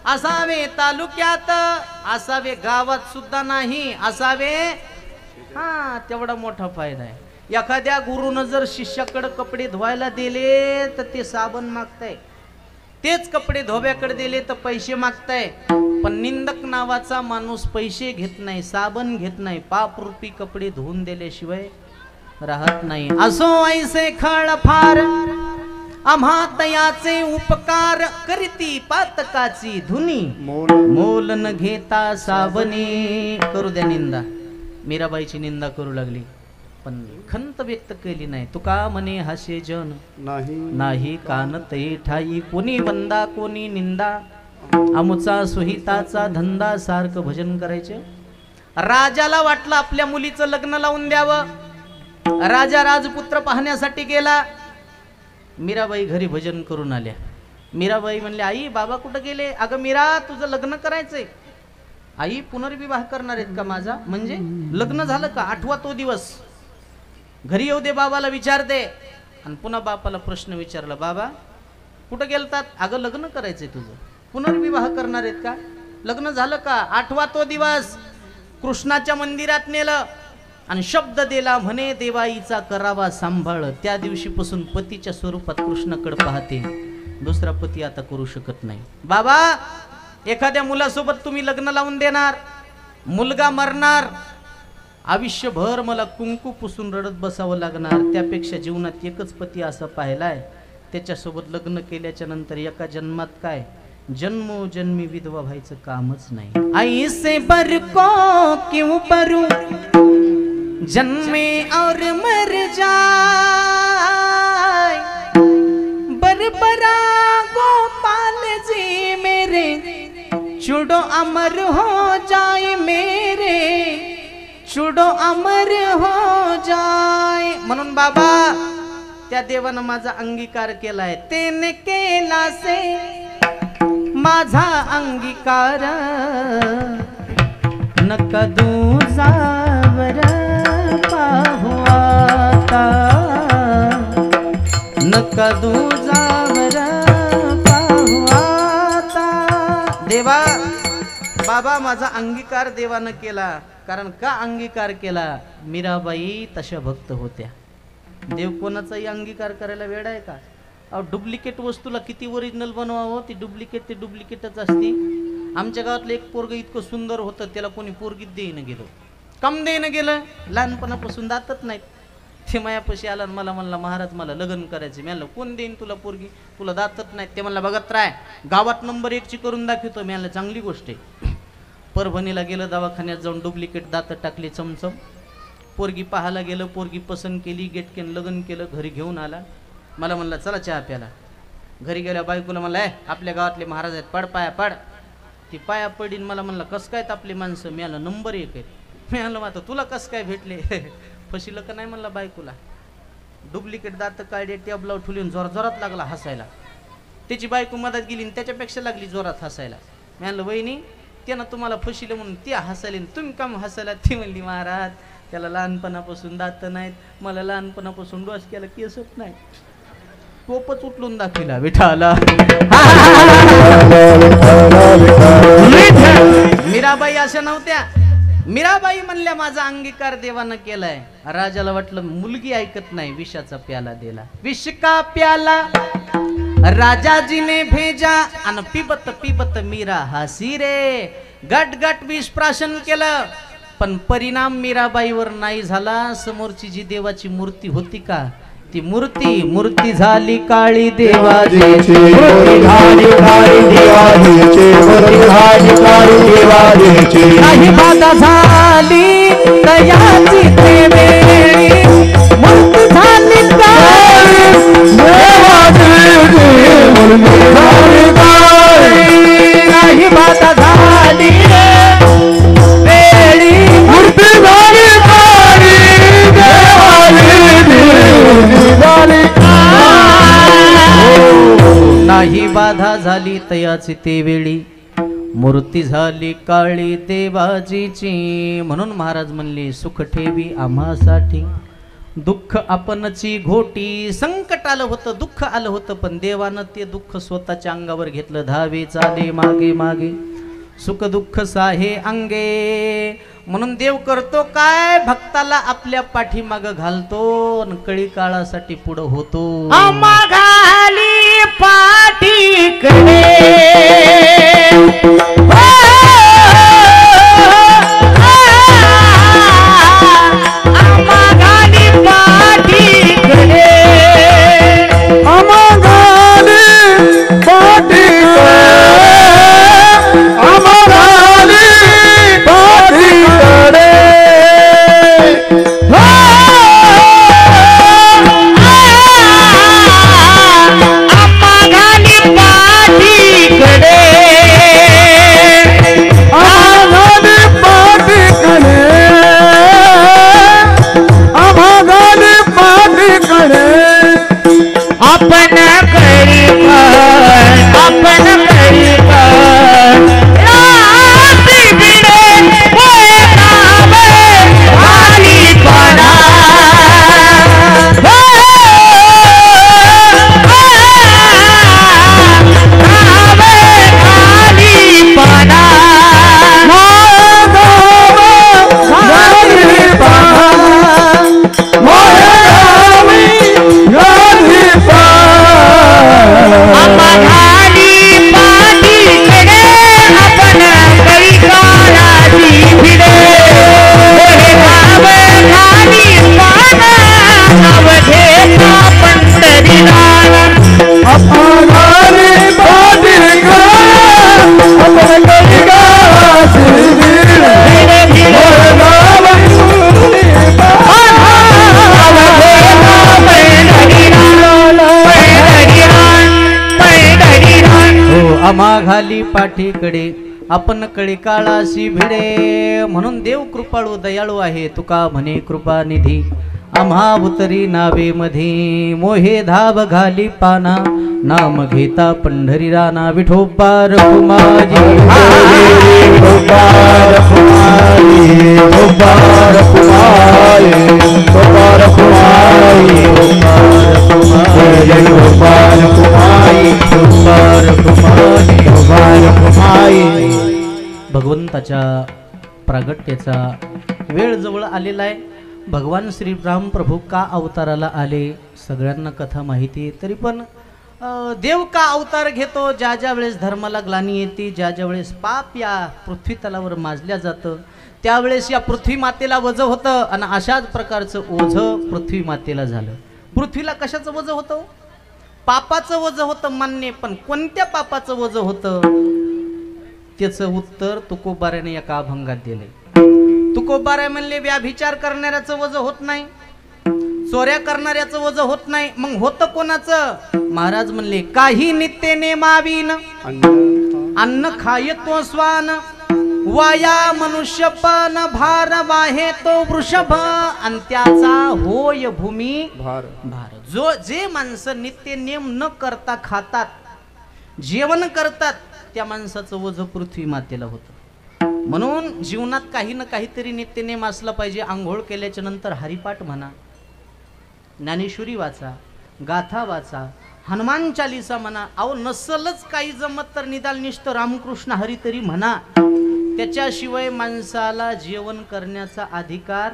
असावे तालुक्यात, असावे गावात सुद्धा नाही, असावे. हा तेवढा मोठा फायदा आहे. एखाद्या गुरुनं जर शिष्याकडे कपडे धुवायला दिले तर ते साबण मागताय, तेच कपडे धोब्याकडे दिले तर पैसे मागताय. पण निंदक नावाचा माणूस पैसे घेत नाही, साबण घेत नाही, पापरूपी कपडे धुवून दिल्याशिवाय राहत नाही. असो ऐसे खळ फार आम्हा तयाचे उपकार, करीती पातकाची धुनी मोल न घेता साबणी. करू द्या निंदा. मीराबाईची निंदा करू लागली पण खंत व्यक्त केली नाही. तुका म्हणे हासे जन नाही कान ते ठाई, कोणी वंदा कोणी निंदा, आमुचा सुहिताचा धंदा. सारखं भजन करायचे. राजाला वाटलं आपल्या मुलीचं लग्न लावून द्यावं. राजा राजपुत्र पाहण्यासाठी गेला. मीराबाई घरी भजन करून आल्या. मीराबाई म्हणले, आई बाबा कुठं गेले? अगं मीरा तुझं लग्न करायचंय. आई पुनर्विवाह करणार आहेत का माझा? म्हणजे लग्न झालं का? 8वा तो दिवस. घरी येऊ दे बाबाला विचारते. आणि पुन्हा बापाला प्रश्न विचारला, बाबा कुठं गेलतात? अगं लग्न करायचंय तुझं. पुनर्विवाह करणार आहेत का? लग्न झालं का? 8वा तो दिवस. कृष्णाच्या मंदिरात नेलं आणि शब्द दिला, म्हणे देवाईचा करावा सांभाळ. त्या दिवशीपासून पतीच्या स्वरूपात कृष्णाकडे पाहते, दुसरा पती आता करू शकत नाही. बाबा एखाद्या मुलासोबत तुम्ही लग्न लावून देणार, मुलगा मरणार, आयुष्यभर मला कुंकू पुसून रडत बसावं लागणार. त्यापेक्षा जीवनात एकच पती असा पाहिलाय, त्याच्यासोबत लग्न केल्याच्या नंतर एका जन्मात काय जन्मोजन्मी विधवा व्हायचं कामच नाही. आई से बर को क्यों परू जन्मे और मर जाए, बरबरा गोपाल जी मेरे छुड़ो अमर हो जाए, मेरे छुड़ो अमर हो जाए. म्हणून बाबा त्या देवानं माझा अंगीकार केलाय. तेने केला से माझा अंगीकार, नका दुजावर पाहू आता, नका दुजावर पाहू आता. देवा बाबा माझा अंगीकार देवानं केला. कारण का अंगीकार केला? मीराबाई तशा भक्त होत्या. देव कोणाचाही अंगीकार करायला वेळ आहे का? अहो डुप्लिकेट वस्तूला किती ओरिजिनल बनवावं, ती डुप्लिकेट ते डुप्लिकेटच असते. आमच्या गावातलं एक पोरग इतकं सुंदर होतं, त्याला कोणी पोरगीत देईन गेलं, कम देईन गेलं. लहानपणापासून दातच नाहीत. ते मायापाशी आला आणि मला म्हणला महाराज मला लग्न करायचं. मी म्हणलं कोण देईन तुला पोरगी, तुला दातच नाही. ते म्हणला बघत राय गावात नंबर 1ची करून दाखवतो. मी म्हणलं चांगली गोष्ट आहे. परभणीला गेलं, दवाखान्यात जाऊन डुप्लिकेट दात टाकली चमचम. पोरगी पाहायला गेलं, पोरगी पसंत केली, गेटकेन लग्न केलं, घरी घेऊन आला. मला म्हणला चला चहा प्याला. घरी गेल्या बायकोला म्हणला आपल्या गावातले महाराज आहेत, पड पाया पड. ती पाया पडीन. मला म्हणला कसं काय आपली माणसं. मी आलं नंबर 1 आहे. मी आलं मात्र तुला कसं काय भेटले. फशीलं का नाही म्हणला बायकोला. डुप्लिकेट दात काढले, टेबलावर ठुलीन जोरात लागला हसायला. त्याची बायको मदत गेली आणि त्याच्यापेक्षा लागली जोरात हसायला. मी म्हणलं वहिनी त्यानं तुम्हाला फशीलं म्हणून ती हसायली, तुम्ही काम हसायला. ती म्हणली महाराज त्याला लहानपणापासून दात नाहीत, मला लहानपणापासून डोसक्याला केसच नाही. टोपच उचलून दाखविला विठाला. मीराबाई अशा नव्हत्या. मीराबाई म्हणल्या माझा अंगीकार देवानं केलाय. राजाला वाटलं मुलगी ऐकत नाही, विषाचा प्याला दिला. विष का प्याला राजाजीने भेजा आणि पिबत पिबत मीरा हासी रे. गट गट विष प्राशन केलं, पण परिणाम मीराबाईवर नाही झाला. समोरची जी देवाची मूर्ती होती का, ती मूर्ती झाली काळी देवाची. मूर्ती झाली काळी देवाची. मूर्ती झाली काळी देवाची. काही बाधा झाली दयाची ते वेळी. मूर्ती झाली काळी देवाची. मूर्ती झाली काळी. काही बाधा झाली वेळी. मूर्ती झाली काळी देवाची. नाही बाधा झाली तयाची ते वेळी. मूर्ती झाली काळी देवाजीची. म्हणून महाराज म्हणले सुख ठेवी आम्हासाठी, दुःख आपणची घोटी. संकट आलं होतं, दुःख आलं होतं, पण देवानं ते दुःख स्वतःच्या अंगावर घेतलं. धावे चाले मागे मागे, सुख दुःख साहे अंगे. म्हणून देव करतो काय, भक्ताला आपल्या पाठीमाग घालतो आणि कळी काळासाठी पुढं होतो. घाली पाठीकडे घाली पाठीकडे. आपण करी आपण करी आली पडा. आली पडा. घाली पाठीकडे आपण करी काळाची भिडे. घाली पाना नाव घेता पंढरीला. आम्हा घाली पाठीकडे आपण कळी काळाशी भिडे. म्हणून देव कृपाळू दयाळू आहे. तुका म्हणे कृपा निधी आम्हा उतरी नावे मध्ये. मोहे धाव घाली पाना नाम घेता पंढरी राना. विठोबा रखुमाजी भगवंताच्या प्रागट्याचा वेळ जवळ आलेला आहे. भगवान श्रीराम प्रभू का अवताराला आले सगळ्यांना कथा माहिती आहे. तरी पण देव का अवतार घेतो, ज्या ज्या वेळेस धर्माला ग्लानी येते, ज्या ज्या वेळेस पाप या पृथ्वी तलावर माजल्या जातं, त्यावेळेस या पृथ्वी मातेला वजं होतं आणि अशाच प्रकारचं ओझं पृथ्वी मातेला झालं. पृथ्वीला कशाचं वजं होतं? पापाचं वजं होतं मान्य, पण कोणत्या पापाचं वजं होतं त्याचं उत्तर तुकोबाऱ्याने एका अभंगात दिले. तुकोबाऱ्या म्हणले व्याभिचार करणाऱ्याचं वजं होत नाही, चोऱ्या करणाऱ्याचं वजं होत नाही, मग होतं कोणाचं? महाराज म्हणले काही नित्य नेमावीन अन्न खायतो स्वान वाया मनुष्यपण भार वाहे तो वृषभ आणि त्याचा होय भूमी भार भार. जे माणसं नित्य नेम न करता खातात, जेवण करतात, त्या माणसाचं वजं पृथ्वी मातेला होतं. म्हणून जीवनात काही ना काहीतरी नित्यनेम असला पाहिजे. आंघोळ केल्याच्या नंतर हरिपाठ म्हणा, ज्ञानेश्वरी वाचा, गाथा वाचा, हनुमान चालीसा म्हणा. अहो नसलच काही जमत तर निदान रामकृष्ण हरी तरी म्हणा. त्याच्याशिवाय माणसाला जेवण करण्याचा अधिकार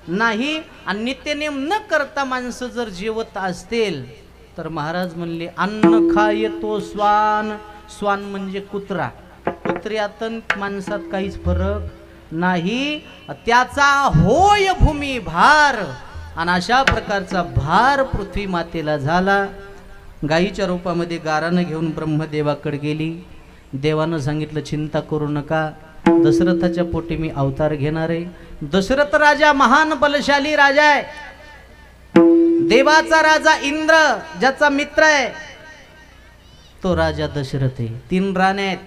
नाही. आणि नित्यनेम न करता माणसं जर जेवत असतील तर महाराज म्हणले अन्न खायतो स्वान. स्वान म्हणजे कुत्रा. कुत्र्यात माणसात काहीच फरक नाही. त्याचा होय भूमी भार. आणि अशा प्रकारचा भार पृथ्वी मातेला झाला. गायीच्या रूपामध्ये गारानं घेऊन ब्रह्मदेवाकडे गेली. देवानं सांगितलं चिंता करू नका, दशरथाच्या पोटी मी अवतार घेणार आहे. दशरथ राजा महान बलशाली राजा आहे. देवाचा राजा इंद्र ज्याचा मित्र आहे तो राजा दशरथ आहे. 3 राण्या आहेत,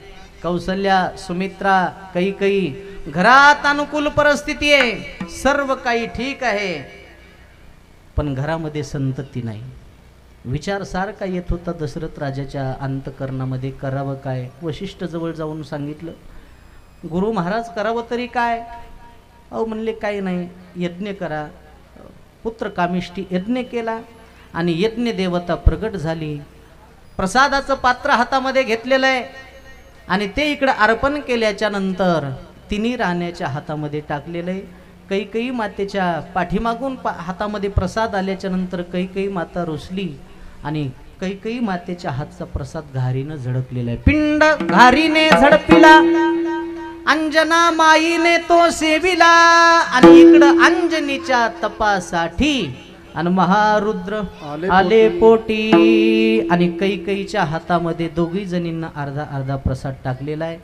कौसल्या, सुमित्रा, कैकेयी. घरात अनुकूल परिस्थिती आहे, सर्व काही ठीक आहे, पण घरामध्ये संतती नाही. विचार सारखा येत होता दशरथ राजाच्या अंतकरणामध्ये, करावं काय? वशिष्ठ जवळ जाऊन सांगितलं, गुरु महाराज करावं तरी काय? अहो म्हणले काही नाही, यज्ञ करा. पुत्र कामिष्ठी यज्ञ केला आणि यज्ञ देवता प्रगट झाली. प्रसादाचं पात्र हातामध्ये घेतलेलं आहे आणि ते इकडं अर्पण केल्याच्या नंतर 3 राण्याच्या हातामध्ये टाकलेलं आहे. कैकेयी मातेच्या पाठीमागून हातामध्ये प्रसाद आल्याच्या नंतर कैकेयी माता रुसली आणि कैकेयी मातेच्या हातचा प्रसाद घारीनं झडपलेला आहे. पिंड घारीने झडपिला, अंजना माईने तो सेविला. आणि इकडं अंजनीच्या तपासाठी आणि महारुद्र आले पोटी. आणि कैकेयीच्या हातामध्ये 2 जणींना अर्धा अर्धा प्रसाद टाकलेला आहे.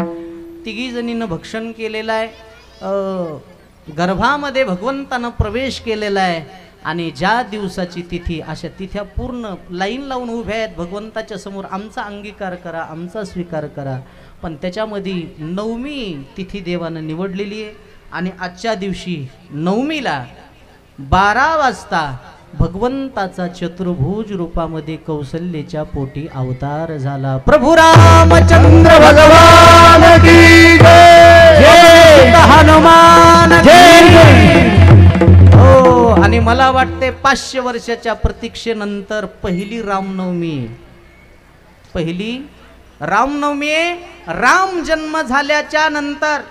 3 जणींना भक्षण केलेलं आहे. गर्भामध्ये भगवंतानं प्रवेश केलेला आहे. आणि ज्या दिवसाची तिथी, अशा तिथ्या पूर्ण लाईन लावून उभ्या आहेत भगवंताच्या समोर, आमचा अंगीकार करा, आमचा स्वीकार करा. पण त्याच्यामध्ये 9वी तिथी देवानं निवडलेली आहे. आणि आजच्या दिवशी 9वीला 12 वाजता भगवंताचा चतुर्भुज रूपामध्ये कौसल्याच्या पोटी अवतार झाला. प्रभू रामचंद्र भगवान की जय, हनुमान जय. हो, आणि मला वाटते 500 वर्षाच्या प्रतीक्षेनंतर पहिली रामनवमी, पहिली रामनवमी, राम जन्म झाल्याच्या नंतर.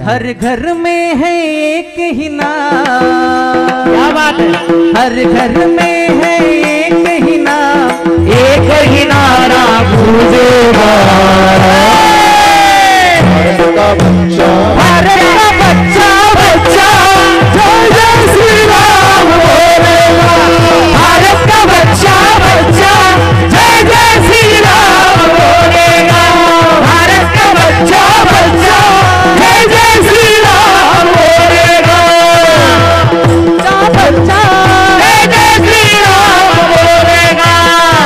हर घर में है एक ही नाम, क्या बात है, हर घर में है एक ही नाम, एक ही नारा गूंजेगा, भारत का बच्चा, भारत का बच्चा बच्चा जय जय श्री राम बोलेगा, भारत का बच्चा बच्चा जय जय श्री राम बोलेगा, भारत का बच्चा बच्चा जय जय श्री राम बोलेगा, बच्चा जय जय श्री राम बोलेगा।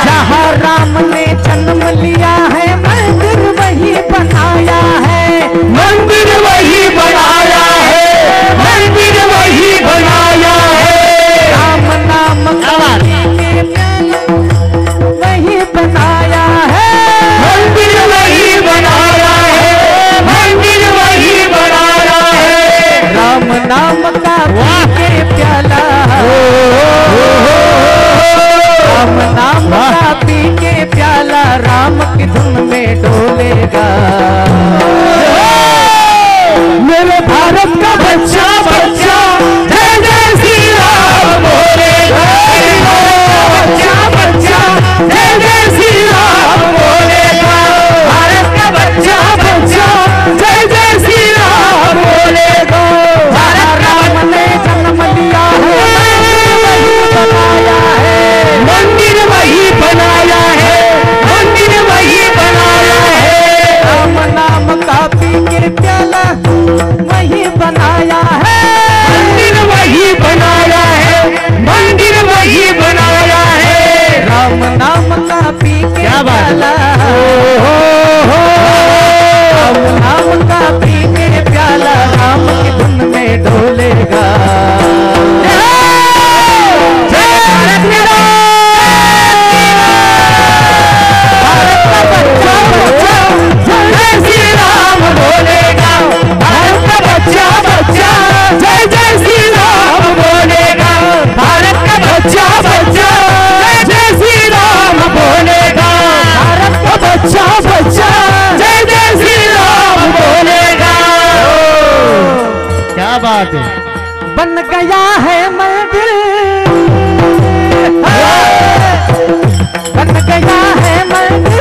जहाँ राम ने जन्म लिया है मंदिर वही बनाया है, मंदिर वही बनाया है, मंदिर वही बात है। बन गया है मंदिर, बन गया है मंदिर